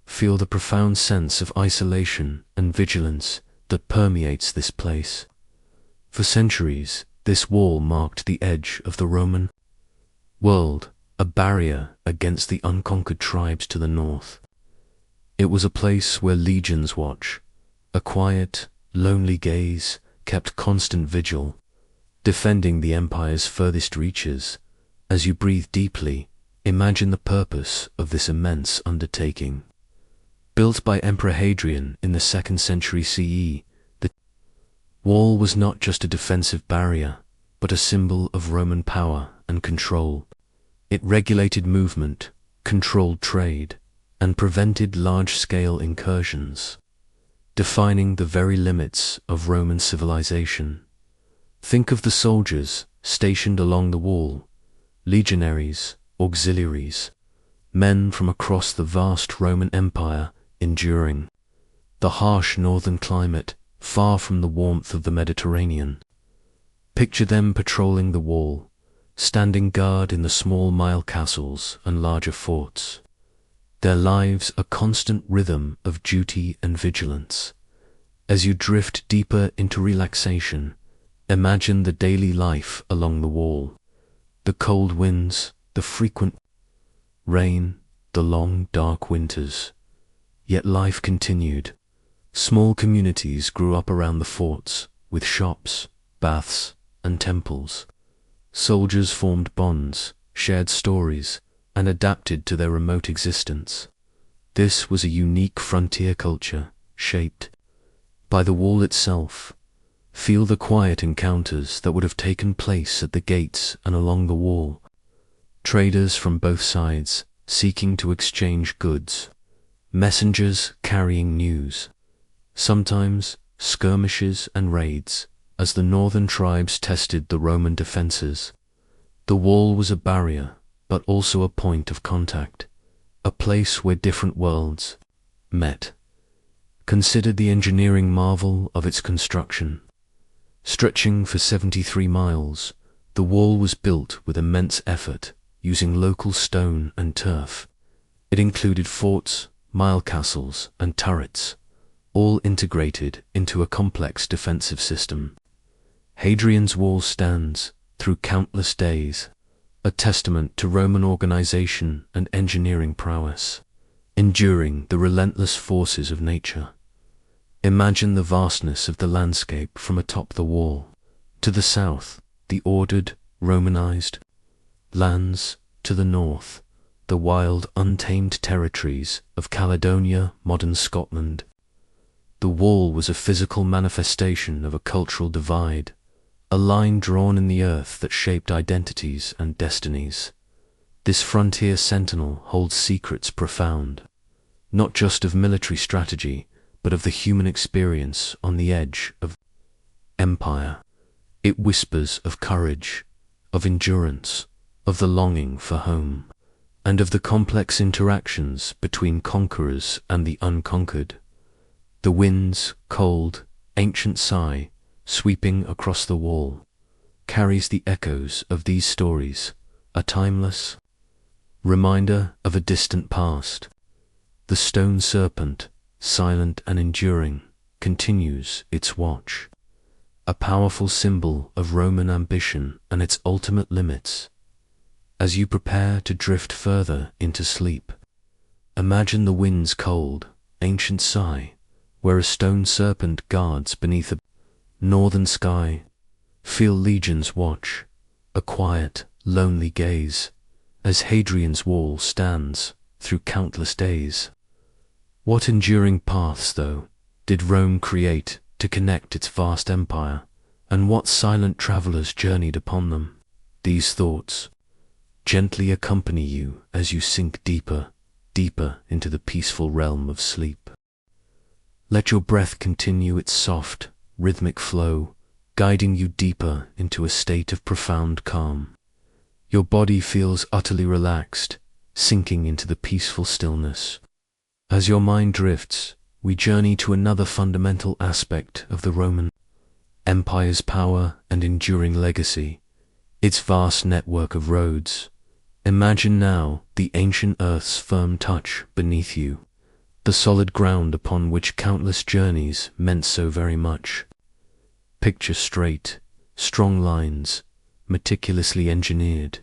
Feel the profound sense of isolation and vigilance that permeates this place. For centuries, this wall marked the edge of the Roman world, a barrier against the unconquered tribes to the north. It was a place where legions watch, a quiet, lonely gaze kept constant vigil, defending the empire's furthest reaches. As you breathe deeply, imagine the purpose of this immense undertaking. Built by Emperor Hadrian in the 2nd century CE, the wall was not just a defensive barrier, but a symbol of Roman power and control. It regulated movement, controlled trade, and prevented large-scale incursions, defining the very limits of Roman civilization. Think of the soldiers stationed along the wall, legionaries, auxiliaries, men from across the vast Roman Empire enduring the harsh northern climate far from the warmth of the Mediterranean. Picture them patrolling the wall, standing guard in the small mile castles and larger forts. Their lives a constant rhythm of duty and vigilance. As you drift deeper into relaxation, imagine the daily life along the wall. The cold winds, the frequent rain, the long dark winters. Yet life continued. Small communities grew up around the forts, with shops, baths, and temples. Soldiers formed bonds, shared stories, and adapted to their remote existence. This was a unique frontier culture, shaped by the wall itself. Feel the quiet encounters that would have taken place at the gates and along the wall. Traders from both sides seeking to exchange goods. Messengers carrying news. Sometimes skirmishes and raids, as the northern tribes tested the Roman defenses. The wall was a barrier, but also a point of contact, a place where different worlds met. Consider the engineering marvel of its construction. Stretching for 73 miles, the wall was built with immense effort, using local stone and turf. It included forts, mile castles, and turrets, all integrated into a complex defensive system. Hadrian's Wall stands, through countless days, a testament to Roman organization and engineering prowess, enduring the relentless forces of nature. Imagine the vastness of the landscape from atop the wall. To the south, the ordered, Romanized lands. To the north, the wild, untamed territories of Caledonia, modern Scotland. The wall was a physical manifestation of a cultural divide, a line drawn in the earth that shaped identities and destinies. This frontier sentinel holds secrets profound, not just of military strategy, but of the human experience on the edge of empire. It whispers of courage, of endurance, of the longing for home, and of the complex interactions between conquerors and the unconquered. The wind's cold, ancient sigh, sweeping across the wall, carries the echoes of these stories, a timeless reminder of a distant past. The stone serpent, silent and enduring, continues its watch, a powerful symbol of Roman ambition and its ultimate limits. As you prepare to drift further into sleep, Imagine the wind's cold, ancient sigh, where a stone serpent guards beneath a northern sky. Feel legions watch, a quiet, lonely gaze, as Hadrian's wall stands through countless days. What enduring paths, though, did Rome create to connect its vast empire, and what silent travelers journeyed upon them? These thoughts gently accompany you as you sink deeper, deeper into the peaceful realm of sleep. Let your breath continue its soft, rhythmic flow, guiding you deeper into a state of profound calm. Your body feels utterly relaxed, sinking into the peaceful stillness. As your mind drifts, we journey to another fundamental aspect of the Roman Empire's power and enduring legacy, its vast network of roads. Imagine now the ancient Earth's firm touch beneath you, the solid ground upon which countless journeys meant so very much. Picture straight, strong lines, meticulously engineered.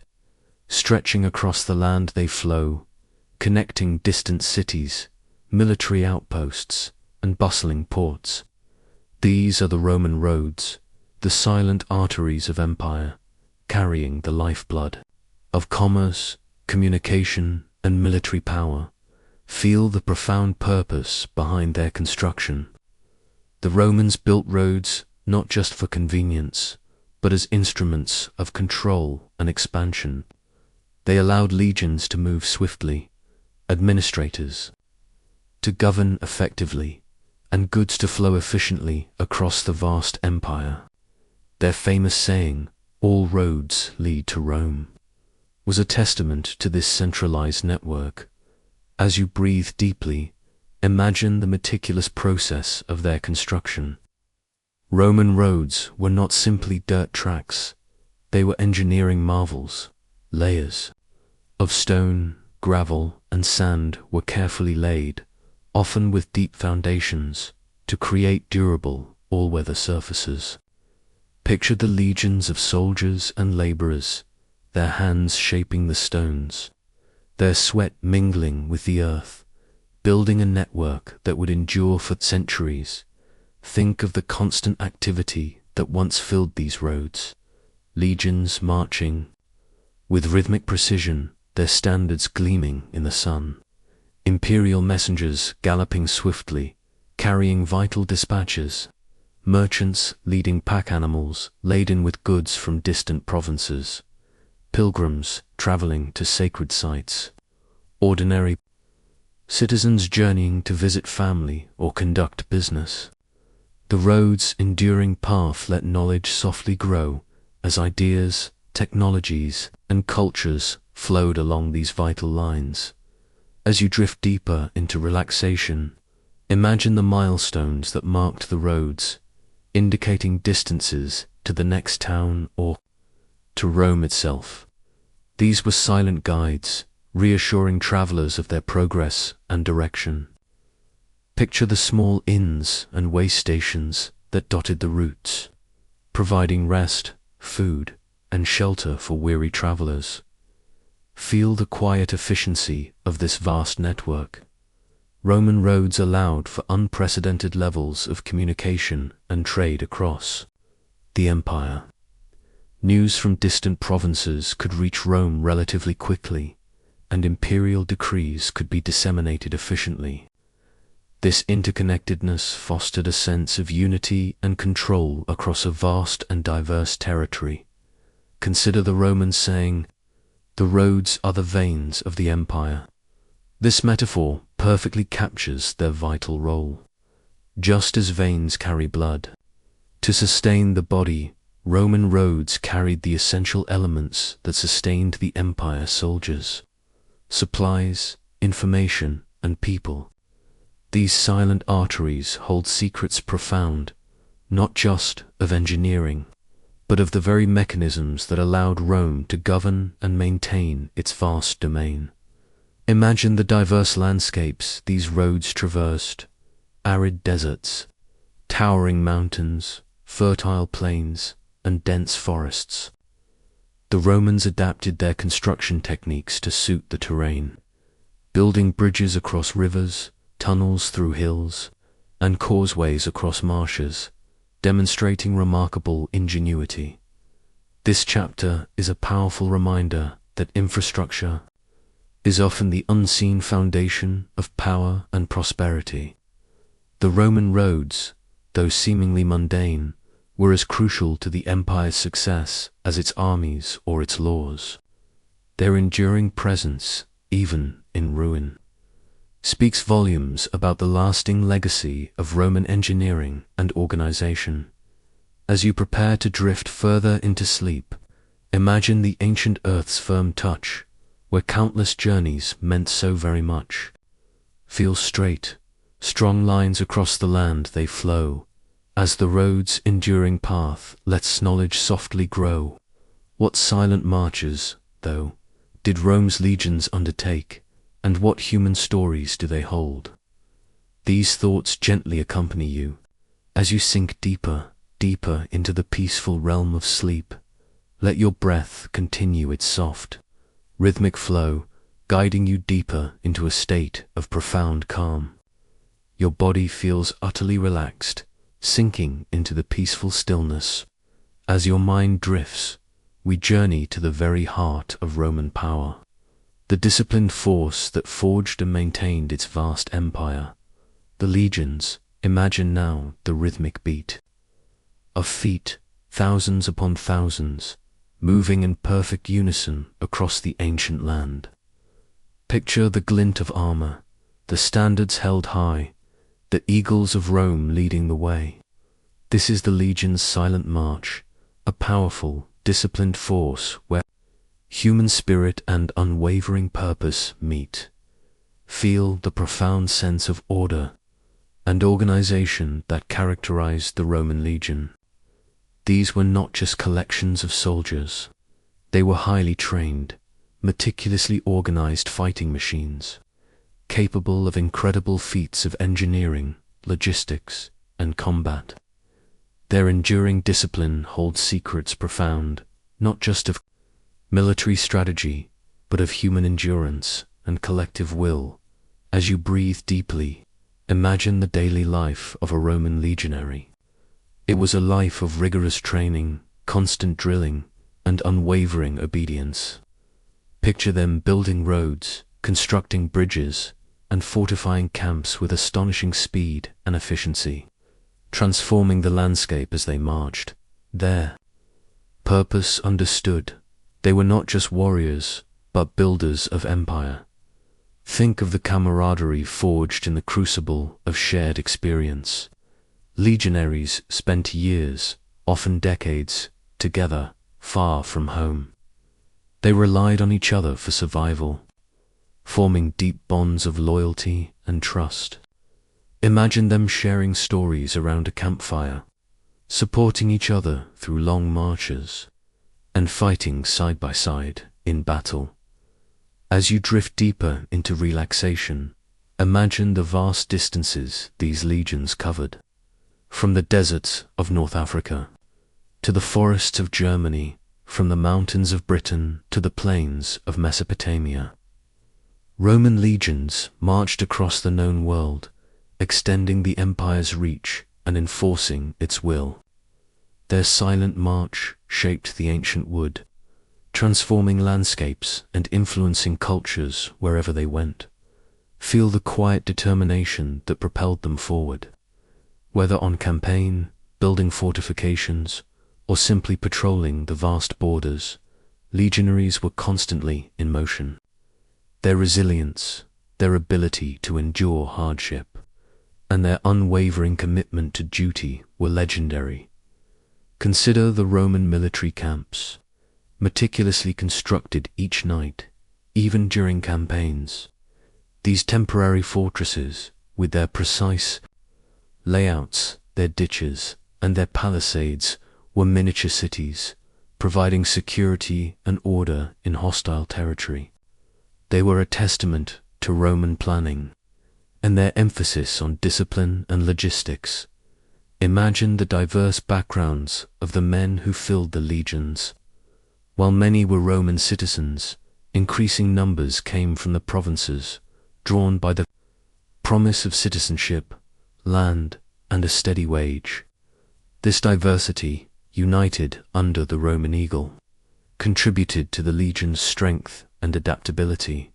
Stretching across the land they flow, connecting distant cities, military outposts, and bustling ports. These are the Roman roads, the silent arteries of empire, carrying the lifeblood of commerce, communication, and military power. Feel the profound purpose behind their construction. The Romans built roads not just for convenience, but as instruments of control and expansion. They allowed legions to move swiftly, administrators to govern effectively, and goods to flow efficiently across the vast empire. Their famous saying, "All roads lead to Rome," was a testament to this centralized network. As you breathe deeply, imagine the meticulous process of their construction. Roman roads were not simply dirt tracks, they were engineering marvels. Layers of stone, gravel, and sand were carefully laid, often with deep foundations, to create durable, all-weather surfaces. Picture the legions of soldiers and laborers, their hands shaping the stones, their sweat mingling with the earth, building a network that would endure for centuries. Think of the constant activity that once filled these roads. Legions marching with rhythmic precision, their standards gleaming in the sun. Imperial messengers galloping swiftly, carrying vital dispatches. Merchants leading pack animals laden with goods from distant provinces. Pilgrims traveling to sacred sites. Ordinary citizens journeying to visit family or conduct business. The road's enduring path let knowledge softly grow as ideas, technologies, and cultures flowed along these vital lines. As you drift deeper into relaxation, imagine the milestones that marked the roads, indicating distances to the next town or to Rome itself. These were silent guides, reassuring travelers of their progress and direction. Picture the small inns and way stations that dotted the routes, providing rest, food, and shelter for weary travelers. Feel the quiet efficiency of this vast network. Roman roads allowed for unprecedented levels of communication and trade across the empire. News from distant provinces could reach Rome relatively quickly, and imperial decrees could be disseminated efficiently. This interconnectedness fostered a sense of unity and control across a vast and diverse territory. Consider the Romans saying, "The roads are the veins of the empire." This metaphor perfectly captures their vital role. Just as veins carry blood, to sustain the body, Roman roads carried the essential elements that sustained the empire soldiers: supplies, information, and people. These silent arteries hold secrets profound, not just of engineering, but of the very mechanisms that allowed Rome to govern and maintain its vast domain. Imagine the diverse landscapes these roads traversed: arid deserts, towering mountains, fertile plains, and dense forests. The Romans adapted their construction techniques to suit the terrain, building bridges across rivers, tunnels through hills, and causeways across marshes, demonstrating remarkable ingenuity. This chapter is a powerful reminder that infrastructure is often the unseen foundation of power and prosperity. The Roman roads, though seemingly mundane, were as crucial to the empire's success as its armies or its laws. Their enduring presence, even in ruin, speaks volumes about the lasting legacy of Roman engineering and organization. As you prepare to drift further into sleep, imagine the ancient Earth's firm touch, where countless journeys meant so very much. Feel straight, strong lines across the land they flow, as the road's enduring path lets knowledge softly grow. What silent marches, though, did Rome's legions undertake, and what human stories do they hold? These thoughts gently accompany you, as you sink deeper, deeper into the peaceful realm of sleep. Let your breath continue its soft, rhythmic flow, guiding you deeper into a state of profound calm. Your body feels utterly relaxed, sinking into the peaceful stillness. As your mind drifts, we journey to the very heart of Roman power, the disciplined force that forged and maintained its vast empire. The legions, imagine now the rhythmic beat of feet, thousands upon thousands, moving in perfect unison across the ancient land. Picture the glint of armor, the standards held high, the eagles of Rome leading the way. This is the legion's silent march, a powerful, disciplined force where human spirit and unwavering purpose meet. Feel the profound sense of order and organization that characterized the Roman legion. These were not just collections of soldiers. They were highly trained, meticulously organized fighting machines, capable of incredible feats of engineering, logistics, and combat. Their enduring discipline holds secrets profound, not just of military strategy, but of human endurance and collective will. As you breathe deeply, imagine the daily life of a Roman legionary. It was a life of rigorous training, constant drilling, and unwavering obedience. Picture them building roads, constructing bridges, and fortifying camps with astonishing speed and efficiency, transforming the landscape as they marched. Their purpose understood. They were not just warriors, but builders of empire. Think of the camaraderie forged in the crucible of shared experience. Legionaries spent years, often decades, together, far from home. They relied on each other for survival, forming deep bonds of loyalty and trust. Imagine them sharing stories around a campfire, supporting each other through long marches, and fighting side by side in battle. As you drift deeper into relaxation, imagine the vast distances these legions covered. From the deserts of North Africa to the forests of Germany, from the mountains of Britain to the plains of Mesopotamia. Roman legions marched across the known world, extending the empire's reach and enforcing its will. Their silent march shaped the ancient wood, transforming landscapes and influencing cultures wherever they went. Feel the quiet determination that propelled them forward. Whether on campaign, building fortifications, or simply patrolling the vast borders, legionaries were constantly in motion. Their resilience, their ability to endure hardship, and their unwavering commitment to duty were legendary. Consider the Roman military camps, meticulously constructed each night, even during campaigns. These temporary fortresses, with their precise layouts, their ditches, and their palisades, were miniature cities, providing security and order in hostile territory. They were a testament to Roman planning, and their emphasis on discipline and logistics. Imagine the diverse backgrounds of the men who filled the legions. While many were Roman citizens, increasing numbers came from the provinces, drawn by the promise of citizenship, land, and a steady wage. This diversity, united under the Roman eagle, contributed to the legion's strength and adaptability.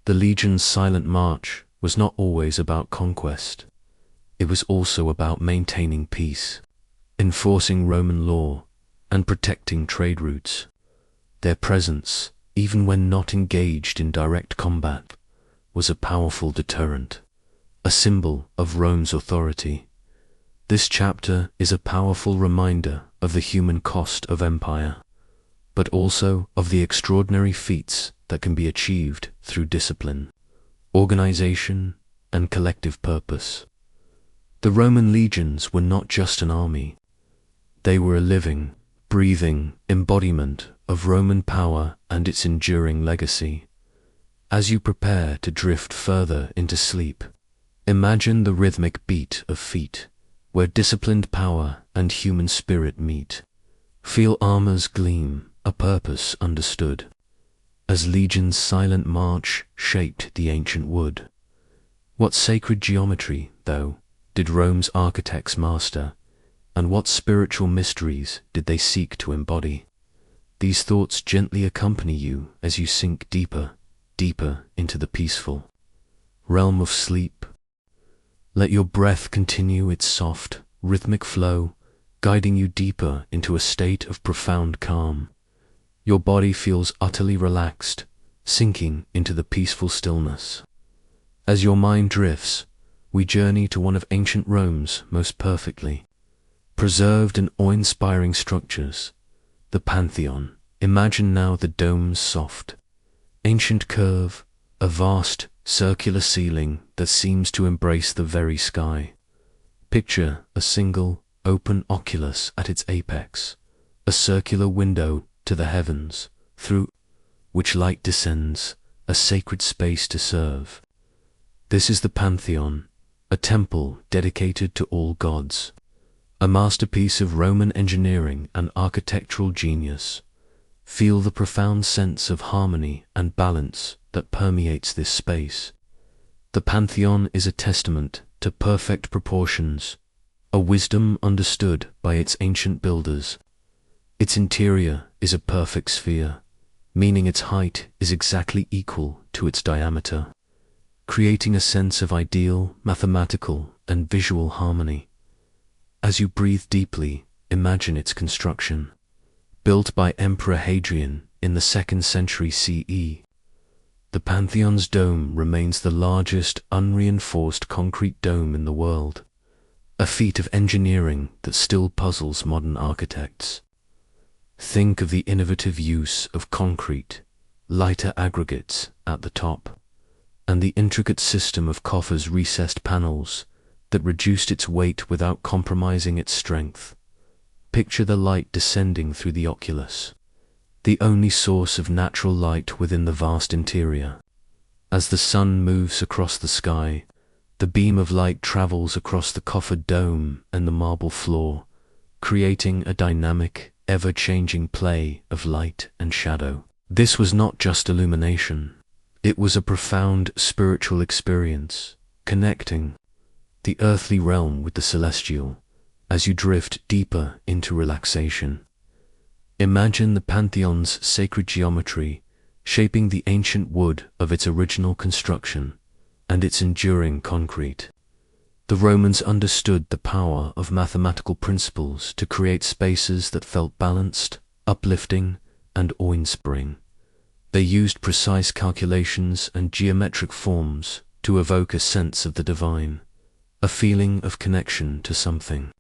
The legion's silent march was not always about conquest. It was also about maintaining peace, enforcing Roman law, and protecting trade routes. Their presence, even when not engaged in direct combat, was a powerful deterrent, a symbol of Rome's authority. This chapter is a powerful reminder of the human cost of empire, but also of the extraordinary feats that can be achieved through discipline, organization, and collective purpose. The Roman legions were not just an army. They were a living, breathing embodiment of Roman power and its enduring legacy. As you prepare to drift further into sleep, imagine the rhythmic beat of feet, where disciplined power and human spirit meet. Feel armors gleam, a purpose understood, as legion's silent march shaped the ancient wood. What sacred geometry, though, did Rome's architects master, and what spiritual mysteries did they seek to embody? These thoughts gently accompany you as you sink deeper, deeper into the peaceful realm of sleep. Let your breath continue its soft, rhythmic flow, guiding you deeper into a state of profound calm. Your body feels utterly relaxed, sinking into the peaceful stillness. As your mind drifts, we journey to one of ancient Rome's most perfectly preserved and awe-inspiring structures, the Pantheon. Imagine now the dome's soft, ancient curve, a vast, circular ceiling that seems to embrace the very sky. Picture a single, open oculus at its apex, a circular window to the heavens, through which light descends, a sacred space to serve. This is the Pantheon, a temple dedicated to all gods, a masterpiece of Roman engineering and architectural genius. Feel the profound sense of harmony and balance that permeates this space. The Pantheon is a testament to perfect proportions, a wisdom understood by its ancient builders. Its interior is a perfect sphere, meaning its height is exactly equal to its diameter, creating a sense of ideal, mathematical, and visual harmony. As you breathe deeply, imagine its construction. Built by Emperor Hadrian in the 2nd century CE, the Pantheon's dome remains the largest unreinforced concrete dome in the world, a feat of engineering that still puzzles modern architects. Think of the innovative use of concrete, lighter aggregates at the top, and the intricate system of coffers' recessed panels that reduced its weight without compromising its strength. Picture the light descending through the oculus, the only source of natural light within the vast interior. As the sun moves across the sky, the beam of light travels across the coffered dome and the marble floor, creating a dynamic, ever-changing play of light and shadow. This was not just illumination. It was a profound spiritual experience, connecting the earthly realm with the celestial. As you drift deeper into relaxation, imagine the Pantheon's sacred geometry shaping the ancient wood of its original construction and its enduring concrete. The Romans understood the power of mathematical principles to create spaces that felt balanced, uplifting, and awe-inspiring. They used precise calculations and geometric forms to evoke a sense of the divine, a feeling of connection to something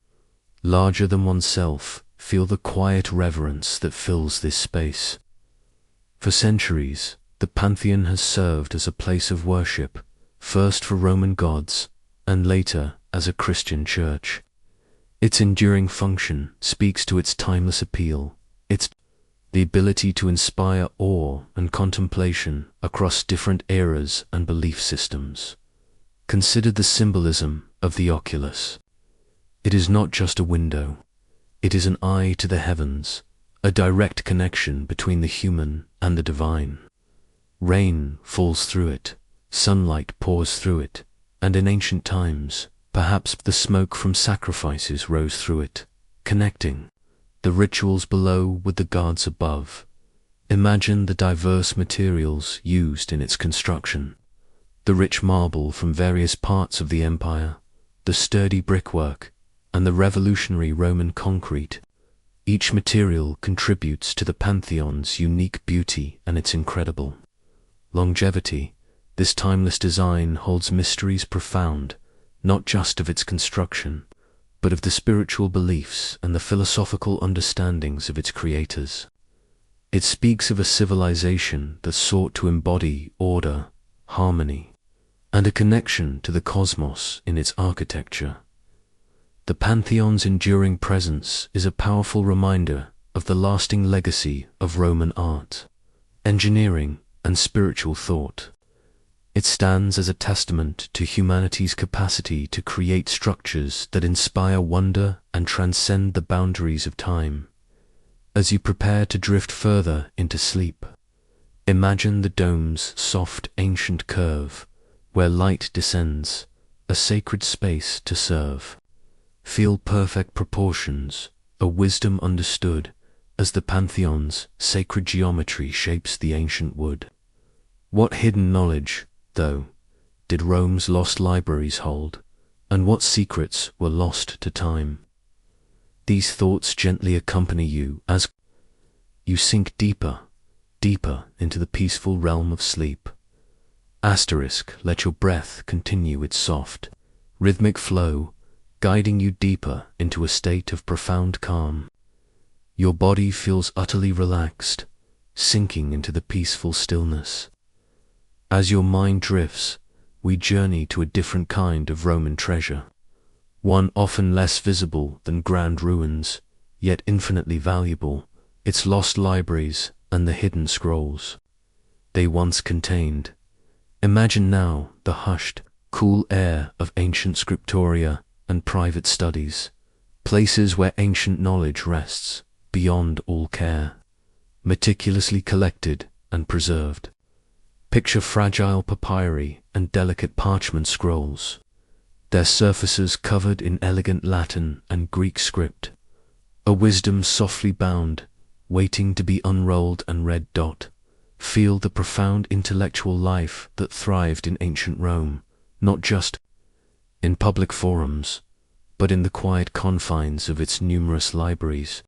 larger than oneself. Feel the quiet reverence that fills this space. For centuries, the Pantheon has served as a place of worship, first for Roman gods, and later as a Christian church. Its enduring function speaks to its timeless appeal, the ability to inspire awe and contemplation across different eras and belief systems. Consider the symbolism of the oculus. It is not just a window. It is an eye to the heavens, a direct connection between the human and the divine. Rain falls through it, Sunlight pours through it, and in ancient times, perhaps the smoke from sacrifices rose through it, connecting the rituals below with the gods above. Imagine the diverse materials used in its construction. The rich marble from various parts of the empire, the sturdy brickwork, and the revolutionary Roman concrete. Each material contributes to the Pantheon's unique beauty and its incredible longevity. This timeless design holds mysteries profound, not just of its construction, but of the spiritual beliefs and the philosophical understandings of its creators. It speaks of a civilization that sought to embody order, harmony, and a connection to the cosmos in its architecture. The Pantheon's enduring presence is a powerful reminder of the lasting legacy of Roman art, engineering, and spiritual thought. It stands as a testament to humanity's capacity to create structures that inspire wonder and transcend the boundaries of time. As you prepare to drift further into sleep, imagine the dome's soft ancient curve, where light descends, a sacred space to serve. Feel perfect proportions, a wisdom understood, as the Pantheon's sacred geometry shapes the ancient wood. What hidden knowledge, though, did Rome's lost libraries hold, and what secrets were lost to time? These thoughts gently accompany you as you sink deeper, deeper into the peaceful realm of sleep. Let your breath continue its soft, rhythmic flow, guiding you deeper into a state of profound calm. Your body feels utterly relaxed, sinking into the peaceful stillness. As your mind drifts, we journey to a different kind of Roman treasure, one often less visible than grand ruins, yet infinitely valuable, its lost libraries and the hidden scrolls they once contained. Imagine now the hushed, cool air of ancient scriptoria and private studies, places where ancient knowledge rests beyond all care, meticulously collected and preserved. Picture fragile papyri and delicate parchment scrolls, their surfaces covered in elegant Latin and Greek script, a wisdom softly bound, waiting to be unrolled and read. Feel the profound intellectual life that thrived in ancient Rome, not just in public forums, but in the quiet confines of its numerous libraries.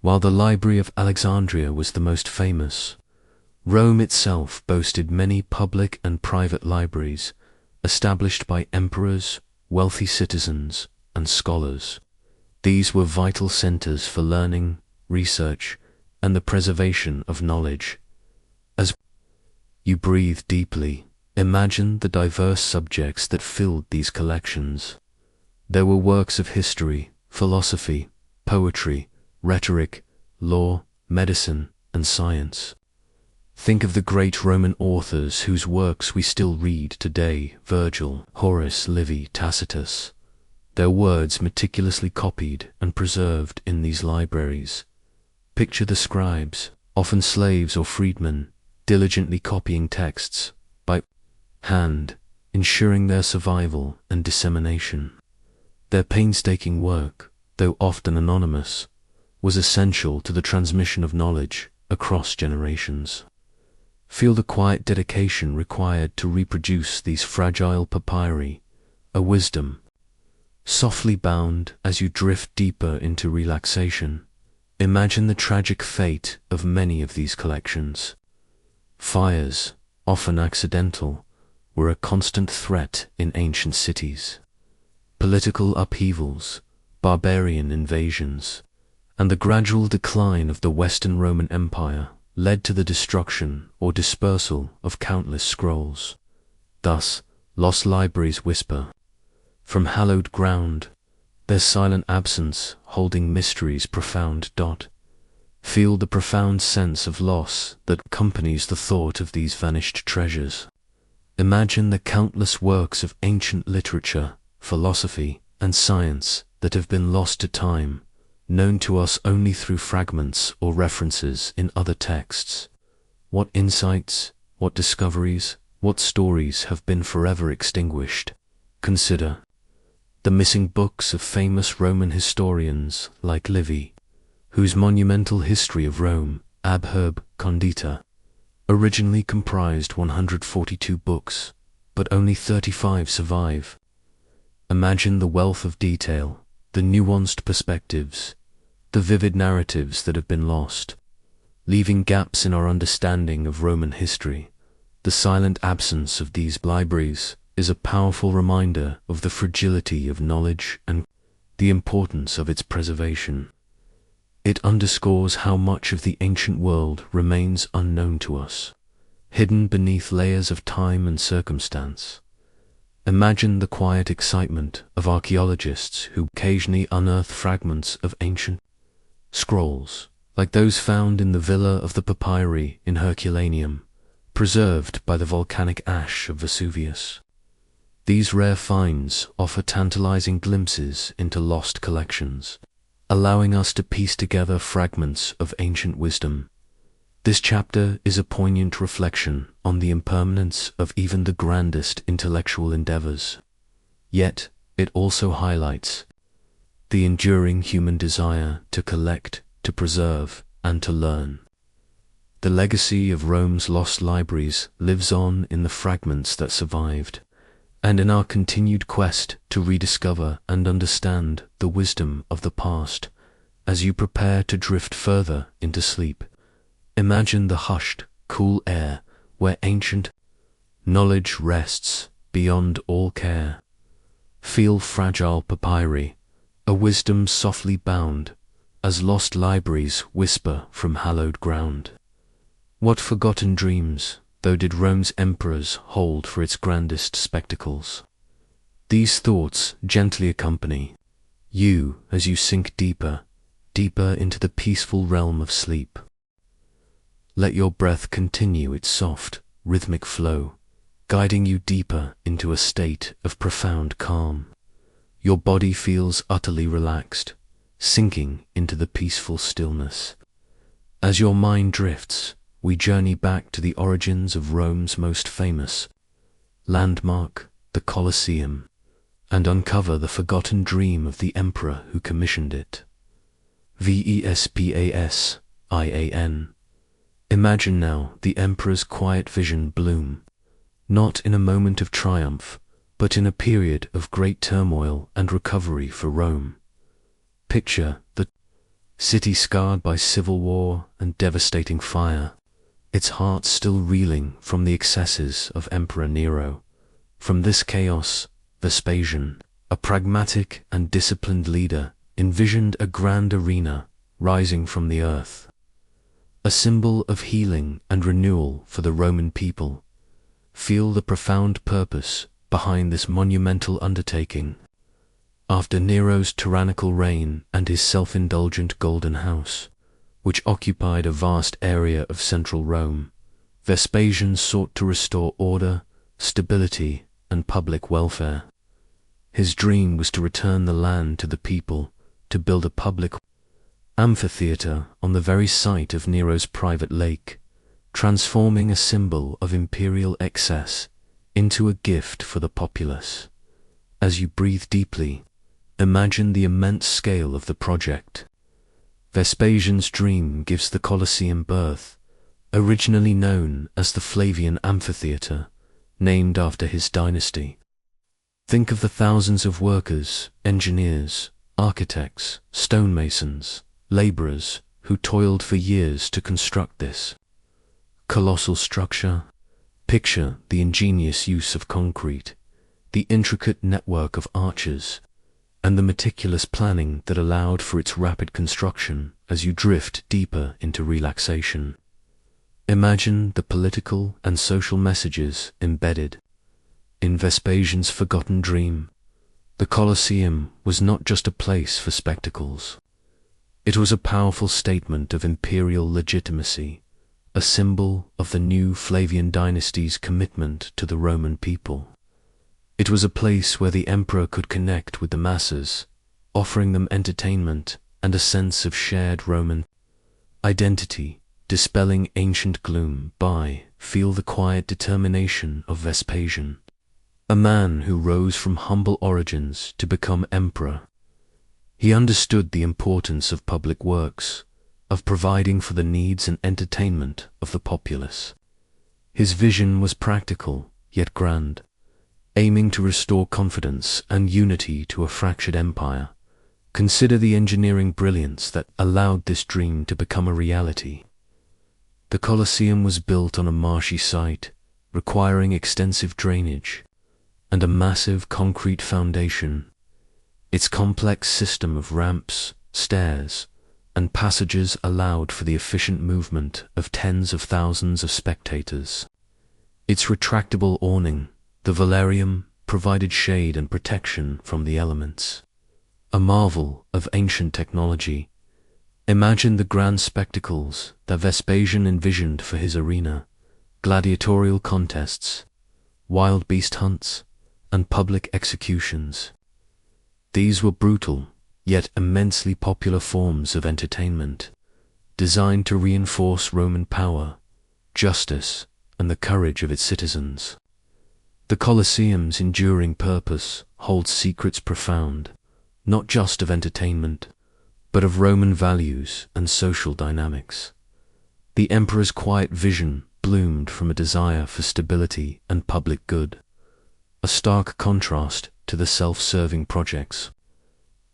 While the Library of Alexandria was the most famous, Rome itself boasted many public and private libraries, established by emperors, wealthy citizens, and scholars. These were vital centers for learning, research, and the preservation of knowledge. As you breathe deeply, imagine the diverse subjects that filled these collections. There were works of history, philosophy, poetry, rhetoric, law, medicine, and science. Think of the great Roman authors whose works we still read today: Virgil, Horace, Livy, Tacitus. Their words meticulously copied and preserved in these libraries. Picture the scribes, often slaves or freedmen, diligently copying texts by hand, ensuring their survival and dissemination. Their painstaking work, though often anonymous, was essential to the transmission of knowledge across generations. Feel the quiet dedication required to reproduce these fragile papyri, a wisdom softly bound as you drift deeper into relaxation. Imagine the tragic fate of many of these collections. Fires, often accidental, were a constant threat in ancient cities. Political upheavals, barbarian invasions, and the gradual decline of the Western Roman Empire led to the destruction or dispersal of countless scrolls. Thus, lost libraries whisper from hallowed ground, their silent absence holding mysteries profound. Feel the profound sense of loss that accompanies the thought of these vanished treasures. Imagine the countless works of ancient literature, philosophy, and science that have been lost to time, known to us only through fragments or references in other texts. What insights, what discoveries, What stories have been forever extinguished? Consider the missing books of famous Roman historians like Livy, whose monumental history of Rome, Ab Herb Condita, originally comprised 142 books, but only 35 survive. Imagine the wealth of detail, the nuanced perspectives, the vivid narratives that have been lost, leaving gaps in our understanding of Roman history. The silent absence of these libraries is a powerful reminder of the fragility of knowledge and the importance of its preservation. It underscores how much of the ancient world remains unknown to us, hidden beneath layers of time and circumstance. Imagine the quiet excitement of archaeologists who occasionally unearth fragments of ancient scrolls, like those found in the Villa of the Papyri in Herculaneum, preserved by the volcanic ash of Vesuvius. These rare finds offer tantalizing glimpses into lost collections, allowing us to piece together fragments of ancient wisdom. This chapter is a poignant reflection on the impermanence of even the grandest intellectual endeavors. Yet, it also highlights the enduring human desire to collect, to preserve, and to learn. The legacy of Rome's lost libraries lives on in the fragments that survived, and in our continued quest to rediscover and understand the wisdom of the past. As you prepare to drift further into sleep, imagine the hushed, cool air where ancient knowledge rests beyond all care. Feel fragile papyri, a wisdom softly bound, as lost libraries whisper from hallowed ground. What forgotten dreams, though, did Rome's emperors hold for its grandest spectacles? These thoughts gently accompany you as you sink deeper, deeper into the peaceful realm of sleep. Let your breath continue its soft, rhythmic flow, guiding you deeper into a state of profound calm. Your body feels utterly relaxed, sinking into the peaceful stillness. As your mind drifts, we journey back to the origins of Rome's most famous landmark, the Colosseum, and uncover the forgotten dream of the emperor who commissioned it. Vespasian. Imagine now the emperor's quiet vision bloom, not in a moment of triumph, but in a period of great turmoil and recovery for Rome. Picture the city scarred by civil war and devastating fire, its heart still reeling from the excesses of Emperor Nero. From this chaos, Vespasian, a pragmatic and disciplined leader, envisioned a grand arena rising from the earth, a symbol of healing and renewal for the Roman people. Feel the profound purpose behind this monumental undertaking. After Nero's tyrannical reign and his self-indulgent Golden House, which occupied a vast area of central Rome, Vespasian sought to restore order, stability, and public welfare. His dream was to return the land to the people, to build a public amphitheater on the very site of Nero's private lake, transforming a symbol of imperial excess into a gift for the populace. As you breathe deeply, imagine the immense scale of the project. Vespasian's dream gives the Colosseum birth, originally known as the Flavian Amphitheater, named after his dynasty. Think of the thousands of workers, engineers, architects, stonemasons, laborers who toiled for years to construct this colossal structure. Picture the ingenious use of concrete, the intricate network of arches, and the meticulous planning that allowed for its rapid construction. As you drift deeper into relaxation, imagine the political and social messages embedded in Vespasian's forgotten dream. The Colosseum was not just a place for spectacles. It was a powerful statement of imperial legitimacy, a symbol of the new Flavian dynasty's commitment to the Roman people. It was a place where the emperor could connect with the masses, offering them entertainment and a sense of shared Roman identity. dispelling ancient gloom. Feel the quiet determination of Vespasian, a man who rose from humble origins to become emperor. He understood the importance of public works, of providing for the needs and entertainment of the populace. His vision was practical, yet grand, aiming to restore confidence and unity to a fractured empire. Consider the engineering brilliance that allowed this dream to become a reality. The Colosseum was built on a marshy site, requiring extensive drainage and a massive concrete foundation. Its complex system of ramps, stairs, and passages allowed for the efficient movement of tens of thousands of spectators. Its retractable awning, the velarium, provided shade and protection from the elements. A marvel of ancient technology. Imagine the grand spectacles that Vespasian envisioned for his arena: gladiatorial contests, wild beast hunts, and public executions. These were brutal, yet immensely popular forms of entertainment, designed to reinforce Roman power, justice, and the courage of its citizens. The Colosseum's enduring purpose holds secrets profound, not just of entertainment, but of Roman values and social dynamics. The emperor's quiet vision bloomed from a desire for stability and public good, a stark contrast to the self-serving projects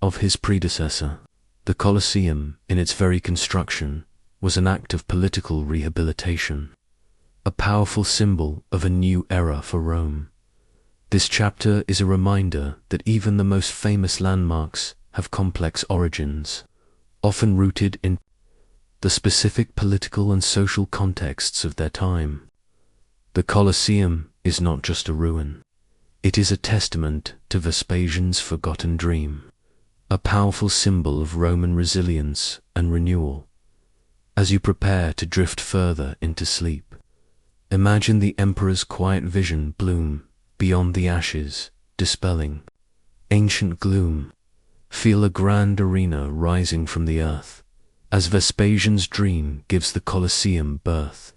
of his predecessor. The Colosseum, in its very construction, was an act of political rehabilitation, a powerful symbol of a new era for Rome. This chapter is a reminder that even the most famous landmarks have complex origins, often rooted in the specific political and social contexts of their time. The Colosseum is not just a ruin. It is a testament to Vespasian's forgotten dream, a powerful symbol of Roman resilience and renewal. As you prepare to drift further into sleep, imagine the emperor's quiet vision bloom beyond the ashes, dispelling ancient gloom. Feel a grand arena rising from the earth, as Vespasian's dream gives the Colosseum birth.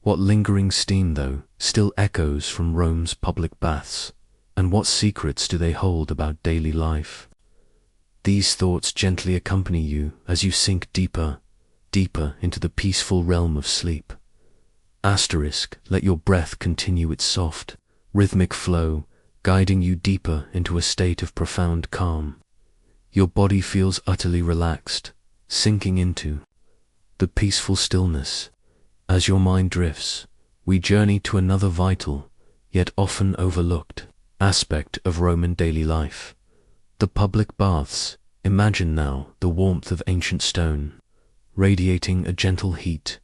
What lingering steam, though, still echoes from Rome's public baths, and what secrets do they hold about daily life? These thoughts gently accompany you as you sink deeper, deeper into the peaceful realm of sleep. Let your breath continue its soft, rhythmic flow, guiding you deeper into a state of profound calm. Your body feels utterly relaxed, sinking into the peaceful stillness. As your mind drifts, we journey to another vital, yet often overlooked, aspect of Roman daily life: the public baths. Imagine now the warmth of ancient stone, radiating a gentle heat,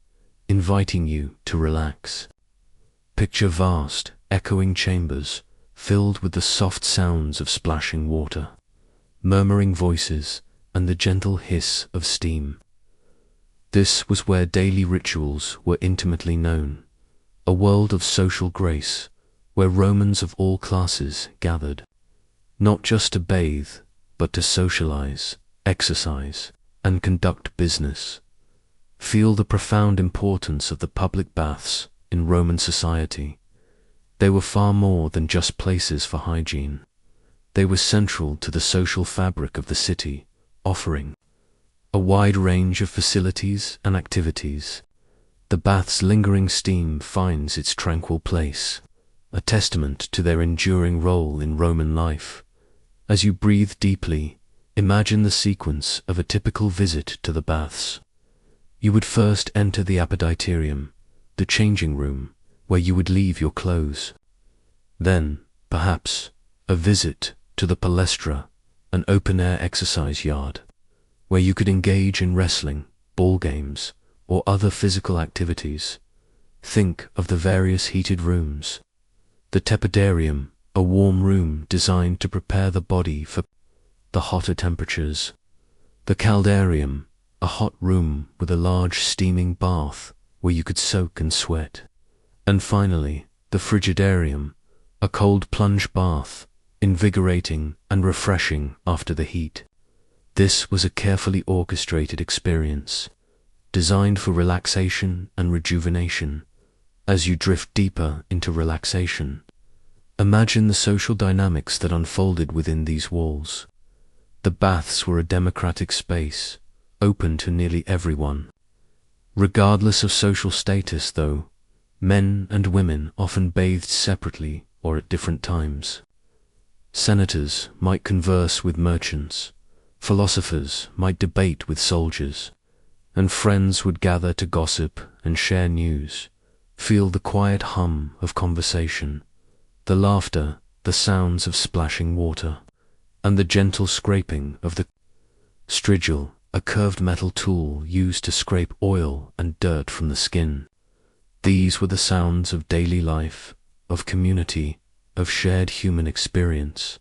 inviting you to relax. Picture vast, echoing chambers filled with the soft sounds of splashing water, murmuring voices, and the gentle hiss of steam. This was where daily rituals were intimately known, a world of social grace, where Romans of all classes gathered, not just to bathe, but to socialize, exercise, and conduct business. Feel the profound importance of the public baths in Roman society. They were far more than just places for hygiene. They were central to the social fabric of the city, offering a wide range of facilities and activities. The bath's lingering steam finds its tranquil place, a testament to their enduring role in Roman life. As you breathe deeply, imagine the sequence of a typical visit to the baths. You would first enter the appetitorium, the changing room, where you would leave your clothes. Then, perhaps, a visit to the palestra, an open-air exercise yard, where you could engage in wrestling, ball games, or other physical activities. Think of the various heated rooms. The tepidarium, a warm room designed to prepare the body for the hotter temperatures. The caldarium, a hot room with a large steaming bath where you could soak and sweat. And finally, the frigidarium, a cold plunge bath, invigorating and refreshing after the heat. This was a carefully orchestrated experience, designed for relaxation and rejuvenation. As you drift deeper into relaxation, imagine the social dynamics that unfolded within these walls. The baths were a democratic space, open to nearly everyone. Regardless of social status, though, men and women often bathed separately or at different times. Senators might converse with merchants, philosophers might debate with soldiers, and friends would gather to gossip and share news. Feel the quiet hum of conversation, the laughter, the sounds of splashing water, and the gentle scraping of the strigil, a curved metal tool used to scrape oil and dirt from the skin. These were the sounds of daily life, of community, of shared human experience.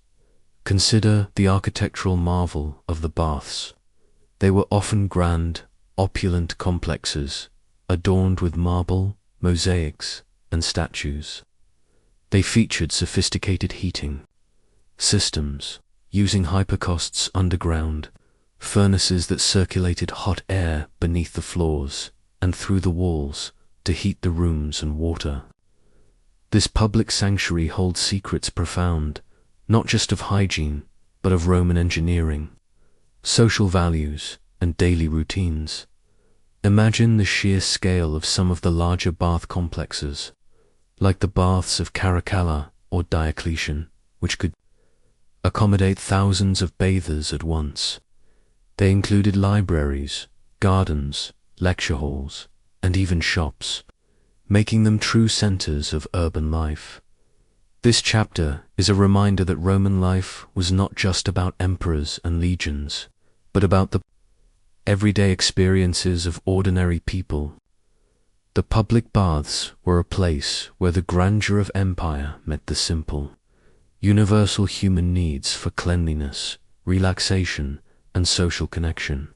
Consider the architectural marvel of the baths. They were often grand, opulent complexes, adorned with marble, mosaics, and statues. They featured sophisticated heating systems, using hypocausts underground, furnaces that circulated hot air beneath the floors and through the walls to heat the rooms and water. This public sanctuary holds secrets profound, not just of hygiene, but of Roman engineering, social values, and daily routines. Imagine the sheer scale of some of the larger bath complexes, like the baths of Caracalla or Diocletian, which could accommodate thousands of bathers at once. They included libraries, gardens, lecture halls, and even shops, making them true centers of urban life. This chapter is a reminder that Roman life was not just about emperors and legions, but about the everyday experiences of ordinary people. The public baths were a place where the grandeur of empire met the simple, universal human needs for cleanliness, relaxation, and social connection.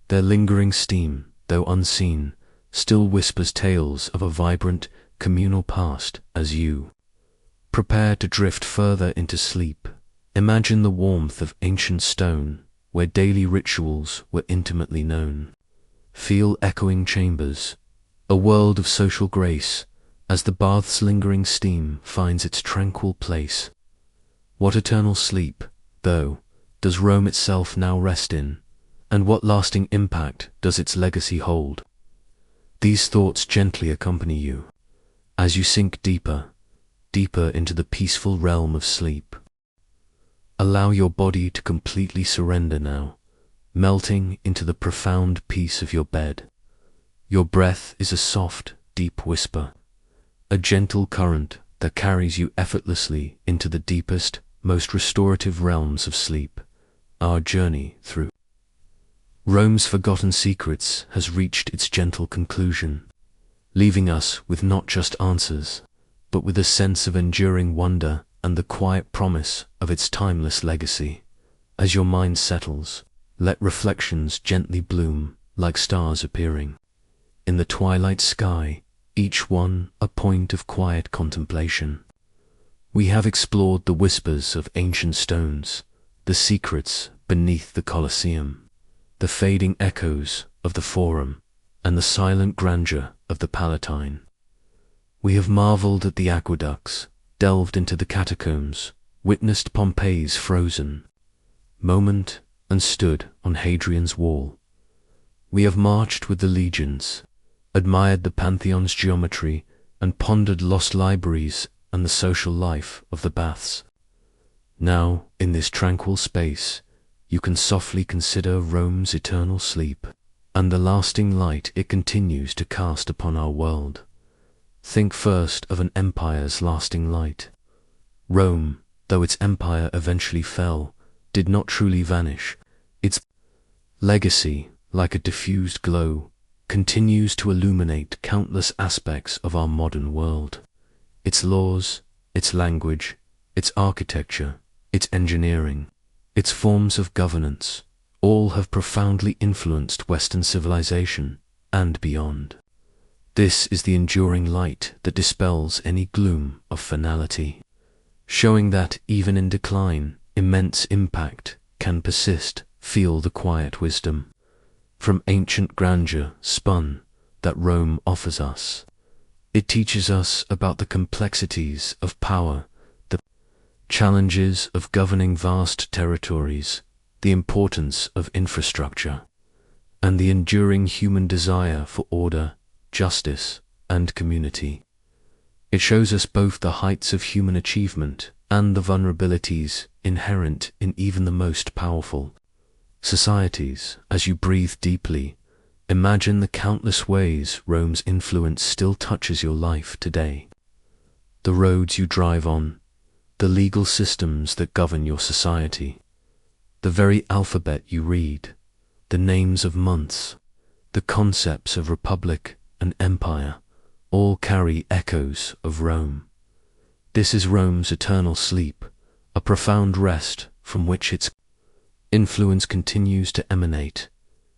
Their lingering steam, though unseen, still whispers tales of a vibrant, communal past as you prepare to drift further into sleep. Imagine the warmth of ancient stone, where daily rituals were intimately known. Feel echoing chambers, a world of social grace, as the bath's lingering steam finds its tranquil place. What eternal sleep, though, does Rome itself now rest in, and what lasting impact does its legacy hold? These thoughts gently accompany you as you sink deeper, deeper into the peaceful realm of sleep. Allow your body to completely surrender now, melting into the profound peace of your bed. Your breath is a soft, deep whisper, a gentle current that carries you effortlessly into the deepest, most restorative realms of sleep. Our journey through Rome's forgotten secrets has reached its gentle conclusion, leaving us with not just answers, but with a sense of enduring wonder and the quiet promise of its timeless legacy. As your mind settles, let reflections gently bloom like stars appearing in the twilight sky, each one a point of quiet contemplation. We have explored the whispers of ancient stones, the secrets beneath the Colosseum, the fading echoes of the Forum, and the silent grandeur of the Palatine. We have marveled at the aqueducts, delved into the catacombs, witnessed Pompeii's frozen moment, and stood on Hadrian's wall. We have marched with the legions, admired the Pantheon's geometry, and pondered lost libraries and the social life of the baths. Now, in this tranquil space, you can softly consider Rome's eternal sleep, and the lasting light it continues to cast upon our world. Think first of an empire's lasting light. Rome, though its empire eventually fell, did not truly vanish. Its legacy, like a diffused glow, continues to illuminate countless aspects of our modern world. Its laws, its language, its architecture, its engineering, its forms of governance, all have profoundly influenced Western civilization and beyond. This is the enduring light that dispels any gloom of finality, showing that even in decline, immense impact can persist. Feel the quiet wisdom. from ancient grandeur spun that Rome offers us. It teaches us about the complexities of power, the challenges of governing vast territories, the importance of infrastructure, and the enduring human desire for order, justice, and community. It shows us both the heights of human achievement and the vulnerabilities inherent in even the most powerful societies. As you breathe deeply, imagine the countless ways Rome's influence still touches your life today. The roads you drive on, the legal systems that govern your society, the very alphabet you read, the names of months, the concepts of republic and empire, all carry echoes of Rome. This is Rome's eternal sleep, a profound rest from which its influence continues to emanate,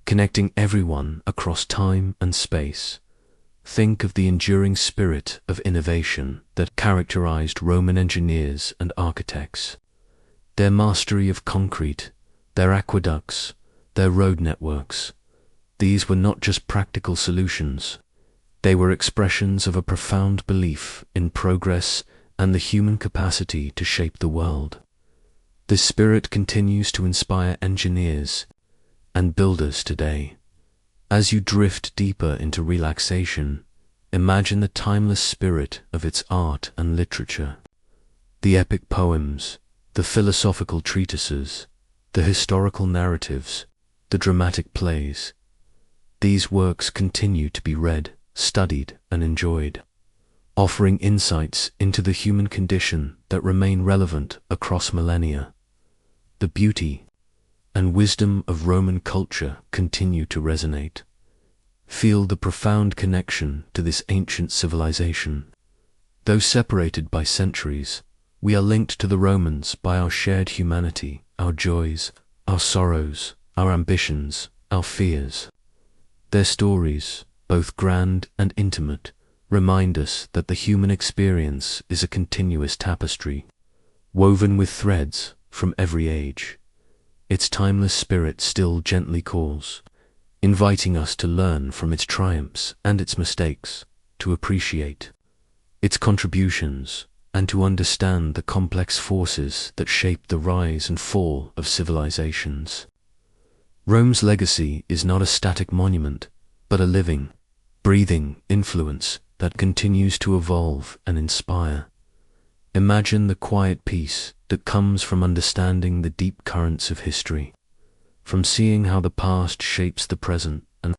connecting everyone across time and space. Think of the enduring spirit of innovation that characterized Roman engineers and architects. Their mastery of concrete, their aqueducts, their road networks. These were not just practical solutions. They were expressions of a profound belief in progress and the human capacity to shape the world. This spirit continues to inspire engineers and builders today. As you drift deeper into relaxation, imagine the timeless spirit of its art and literature. The epic poems, the philosophical treatises, the historical narratives, the dramatic plays. These works continue to be read, studied, and enjoyed, offering insights into the human condition that remain relevant across millennia. The beauty and wisdom of Roman culture continue to resonate. Feel the profound connection to this ancient civilization. Though separated by centuries, we are linked to the Romans by our shared humanity, our joys, our sorrows, our ambitions, our fears. Their stories, both grand and intimate, remind us that the human experience is a continuous tapestry, woven with threads from every age. Its timeless spirit still gently calls, inviting us to learn from its triumphs and its mistakes, to appreciate its contributions, and to understand the complex forces that shape the rise and fall of civilizations. Rome's legacy is not a static monument, but a living, breathing influence that continues to evolve and inspire. Imagine the quiet peace that comes from understanding the deep currents of history, from seeing how the past shapes the present and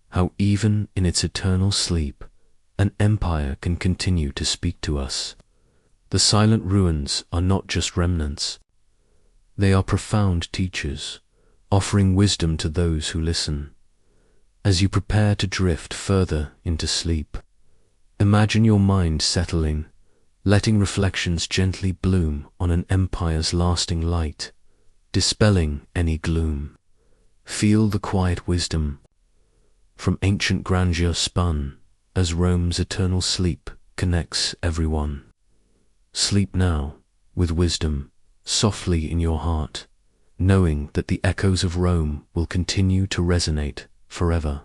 how even in its eternal sleep, an empire can continue to speak to us. The silent ruins are not just remnants. They are profound teachers, offering wisdom to those who listen. As you prepare to drift further into sleep, imagine your mind settling, letting reflections gently bloom on an empire's lasting light, dispelling any gloom. Feel the quiet wisdom from ancient grandeur spun as Rome's eternal sleep connects everyone. Sleep now with wisdom softly in your heart, knowing that the echoes of Rome will continue to resonate forever.